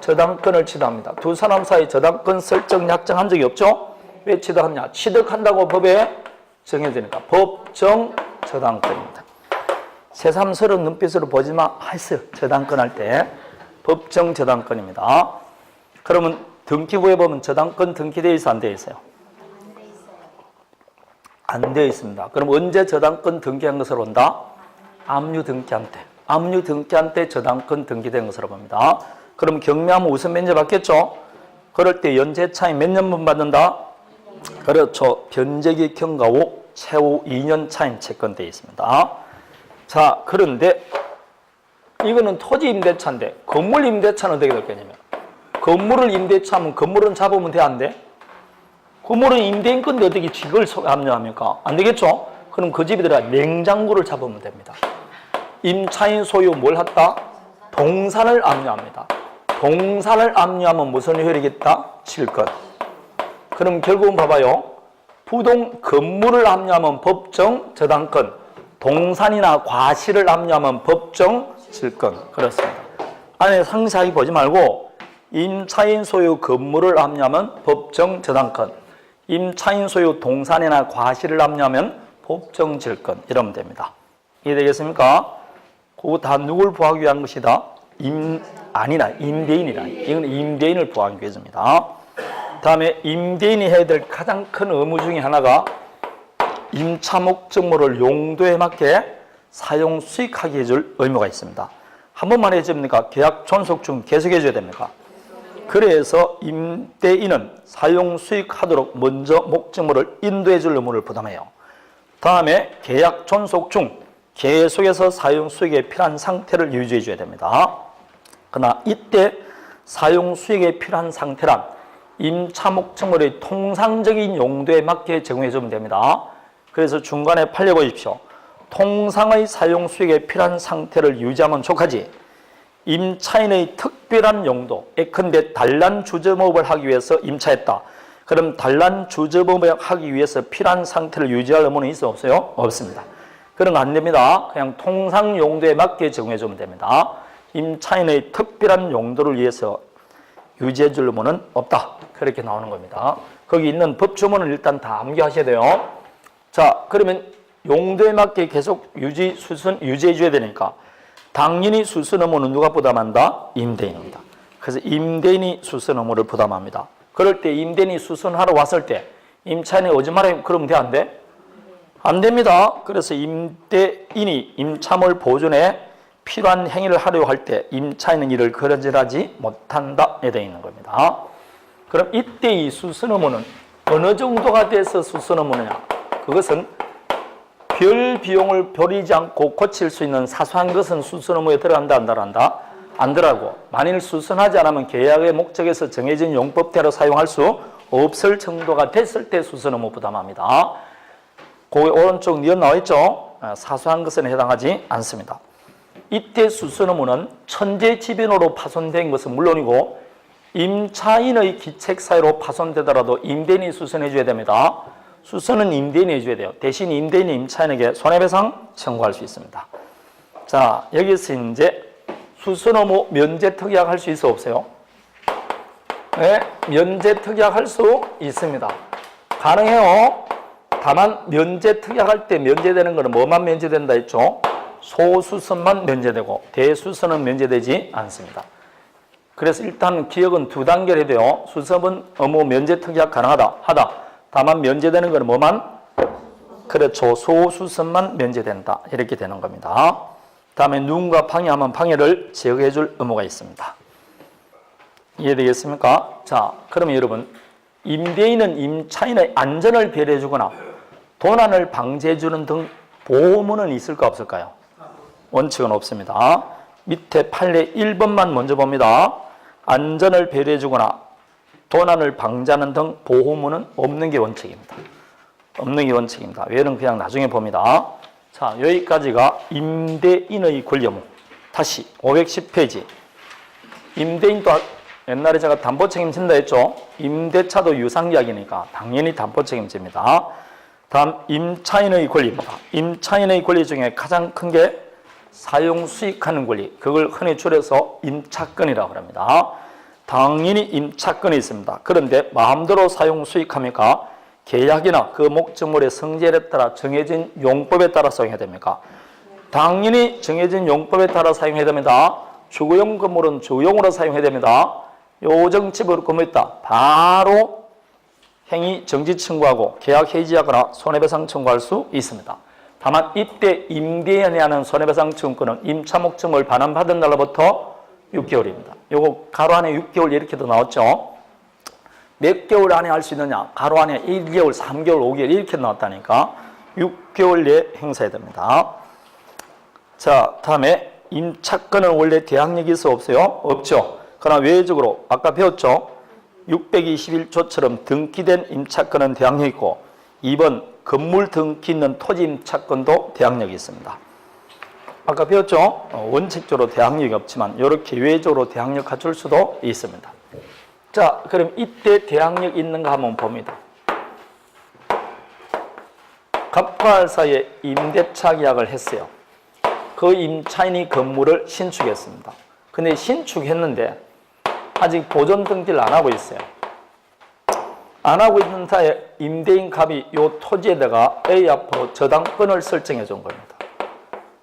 저당권을 취득합니다. 두 사람 사이 저당권 설정 약정한 적이 없죠? 왜 취득하냐? 취득한다고 법에 정해지니까 법정 저당권입니다. 새삼스러운 눈빛으로 보지만 했어요. 저당권 할 때 법정 저당권입니다. 그러면 등기부에 보면 저당권 등기되어 있어 안 되어 있어요? 안 되어 있습니다. 그럼 언제 저당권 등기한 것으로 본다? 압류 등기한 때. 압류 등기한 때 저당권 등기된 것으로 봅니다. 그럼 경매하면 우선 면제 받겠죠? 그럴 때 연재차임 몇 년분 받는다? 그렇죠. 변제기 경과 후 최후 2년 차임 채권되어 있습니다. 자, 그런데 이거는 토지 임대차인데 건물 임대차는 어떻게 될 거냐면 건물을 임대차하면 건물은 잡으면 돼 안 돼? 건물은 임대인 건데 어떻게 직을 압류합니까? 안 되겠죠? 그럼 그 집에 들어가 냉장고를 잡으면 됩니다. 임차인 소유 뭘 했다? 동산을 압류합니다. 동산을 압류하면 무슨 효력이 있다? 질권. 그럼 결국은 봐봐요. 건물을 압류하면 법정 저당권, 동산이나 과실을 압류하면 법정 질권. 그렇습니다. 안에 상세하게 보지 말고 임차인 소유 건물을 압류하면 법정 저당권, 임차인 소유 동산이나 과실을 압류하면 법정 질권 이러면 됩니다. 이해되겠습니까? 그거 다 누굴 보호하기 위한 것이다? 임대인이라. 이건 임대인을 보호하기 위해서입니다. 다음에 임대인이 해야 될 가장 큰 의무 중에 하나가 임차 목적물을 용도에 맞게 사용 수익하게 해줄 의무가 있습니다. 한 번만 해줍니까? 계약 존속 중 계속해 줘야 됩니까? 그래서 임대인은 사용 수익하도록 먼저 목적물을 인도해 줄 의무를 부담해요. 다음에 계약 존속 중 계속해서 사용 수익에 필요한 상태를 유지해 줘야 됩니다. 그러나 이때 사용 수익에 필요한 상태란 임차 목적물의 통상적인 용도에 맞게 제공해 주면 됩니다. 그래서 중간에 팔려보십시오. 통상의 사용 수익에 필요한 상태를 유지하면 족하지 임차인의 특별한 용도, 예컨대 단란 주점업을 하기 위해서 임차했다. 그럼 단란 주점업을 하기 위해서 필요한 상태를 유지할 의무는 있어 없어요? 없습니다. 그런 거 안 됩니다. 그냥 통상 용도에 맞게 제공해 주면 됩니다. 임차인의 특별한 용도를 위해서 유지해 줄 의무는 없다. 그렇게 나오는 겁니다. 거기 있는 법조문을 일단 다 암기하셔야 돼요. 자, 그러면 용도에 맞게 계속 유지해 줘야 되니까 당연히 수선 의무는 누가 부담한다? 임대인입니다. 그래서 임대인이 수선 의무를 부담합니다. 그럴 때 임대인이 수선하러 왔을 때 임차인이 오지 말아요. 그러면 돼? 안 돼? 안 됩니다. 그래서 임대인이 임차물 보존에 필요한 행위를 하려고 할 때 임차인은 이를 거절하지 못한다에 되어 있는 겁니다. 그럼 이때 이 수선 의무는 어느 정도가 돼서 수선 의무느냐? 그것은 별 비용을 버리지 않고 고칠 수 있는 사소한 것은 수선 의무에 들어간다, 안 들어간다? 안 들어가고 만일 수선하지 않으면 계약의 목적에서 정해진 용법대로 사용할 수 없을 정도가 됐을 때 수선 의무 부담합니다. 그 오른쪽 니은 나와 있죠? 사소한 것은 해당하지 않습니다. 이때 수선 의무는 천재지변으로 파손된 것은 물론이고 임차인의 기책 사유로 파손되더라도 임대인이 수선해 줘야 됩니다. 수선은 임대인이 해줘야 돼요. 대신 임대인이 임차인에게 손해배상 청구할 수 있습니다. 자, 여기서 이제 수선 의무 면제 특약 할 수 있어 없어요? 네, 면제 특약 할 수 있습니다. 가능해요. 다만 면제 특약할 때 면제되는 거는 뭐만 면제된다 했죠? 소수선만 면제되고 대수선은 면제되지 않습니다. 그래서 일단 기억은 두 단계로 해야 돼요. 수선 의무 면제 특약 가능하다 하다. 다만 면제되는 것은 뭐만? 그렇죠. 소수선만 면제된다. 이렇게 되는 겁니다. 다음에 누군가 방해하면 방해를 제어해 줄 의무가 있습니다. 이해되겠습니까? 자, 그러면 여러분 임대인은 임차인의 안전을 배려해 주거나 도난을 방지해 주는 등 보호문은 있을까 없을까요? 원칙은 없습니다. 밑에 판례 1번만 먼저 봅니다. 안전을 배려해 주거나 도난을 방지하는 등 보호문은 없는 게 원칙입니다. 없는 게 원칙입니다. 외에는 그냥 나중에 봅니다. 자, 여기까지가 임대인의 권리 의무. 다시 510페이지. 임대인도 옛날에 제가 담보 책임진다 했죠. 임대차도 유상계약이니까 당연히 담보 책임집니다. 다음 임차인의 권리입니다. 임차인의 권리 중에 가장 큰 게 사용 수익하는 권리. 그걸 흔히 줄여서 임차권이라고 합니다. 당연히 임차권이 있습니다. 그런데 마음대로 사용 수익합니까? 계약이나 그 목적물의 성질에 따라 정해진 용법에 따라 사용해야 됩니까? 당연히 정해진 용법에 따라 사용해야 됩니다. 주거용 건물은 주용으로 사용해야 됩니다. 요정집으로 건물있다. 바로 행위 정지 청구하고 계약 해지하거나 손해배상 청구할 수 있습니다. 다만 이때 임대인이 하는 손해배상 청구권은 임차 목적물 반환받은 날로부터 6개월입니다. 요거 가로 안에 6개월 이렇게도 나왔죠. 몇 개월 안에 할 수 있느냐? 가로 안에 1개월, 3개월, 5개월 이렇게 나왔다니까 6개월 내에 행사해야 됩니다. 자, 다음에 임차권은 원래 대항력이 있어 없어요? 없죠. 그러나 외적으로 아까 배웠죠? 621조처럼 등기된 임차권은 대항력이 있고 2번 건물 등기 있는 토지 임차권도 대항력이 있습니다. 아까 배웠죠? 원칙적으로 대항력이 없지만 이렇게 외적으로 대항력 갖출 수도 있습니다. 자, 그럼 이때 대항력 있는가 한번 봅니다. 갑과 알 사이에 임대차 계약을 했어요. 그 임차인이 건물을 신축했습니다. 근데 신축했는데 아직 보존 등기를 안 하고 있어요. 안 하고 있는 사이에 임대인 갑이 이 토지에다가 A 앞으로 저당권을 설정해 준 겁니다.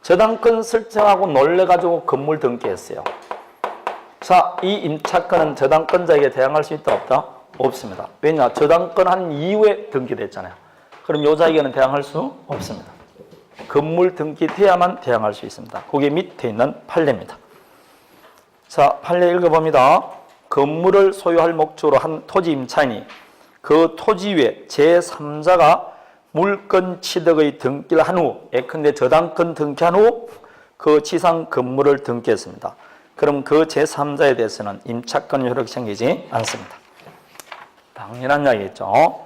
저당권 설정하고 놀래가지고 건물 등기했어요. 자, 이 임차권은 저당권자에게 대항할 수 있다 없다? 없습니다. 왜냐? 저당권 한 이후에 등기됐잖아요. 그럼 요자에게는 대항할 수 없습니다. 건물 등기돼야만 대항할 수 있습니다. 그게 밑에 있는 판례입니다. 자, 판례 읽어봅니다. 건물을 소유할 목적으로 한 토지 임차인이 그 토지 위에 제3자가 물권 취득의 등기를 한 후, 예컨대 저당권 등기한 후 그 지상 건물을 등기했습니다. 그럼 그 제3자에 대해서는 임차권 효력이 생기지 않습니다. 당연한 이야기겠죠.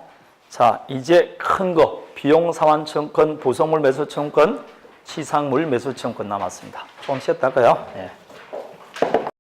자, 이제 큰 거, 비용상환청권, 부속물 매수청권, 지상물 매수청권 남았습니다. 좀 쉬었다가요. 네.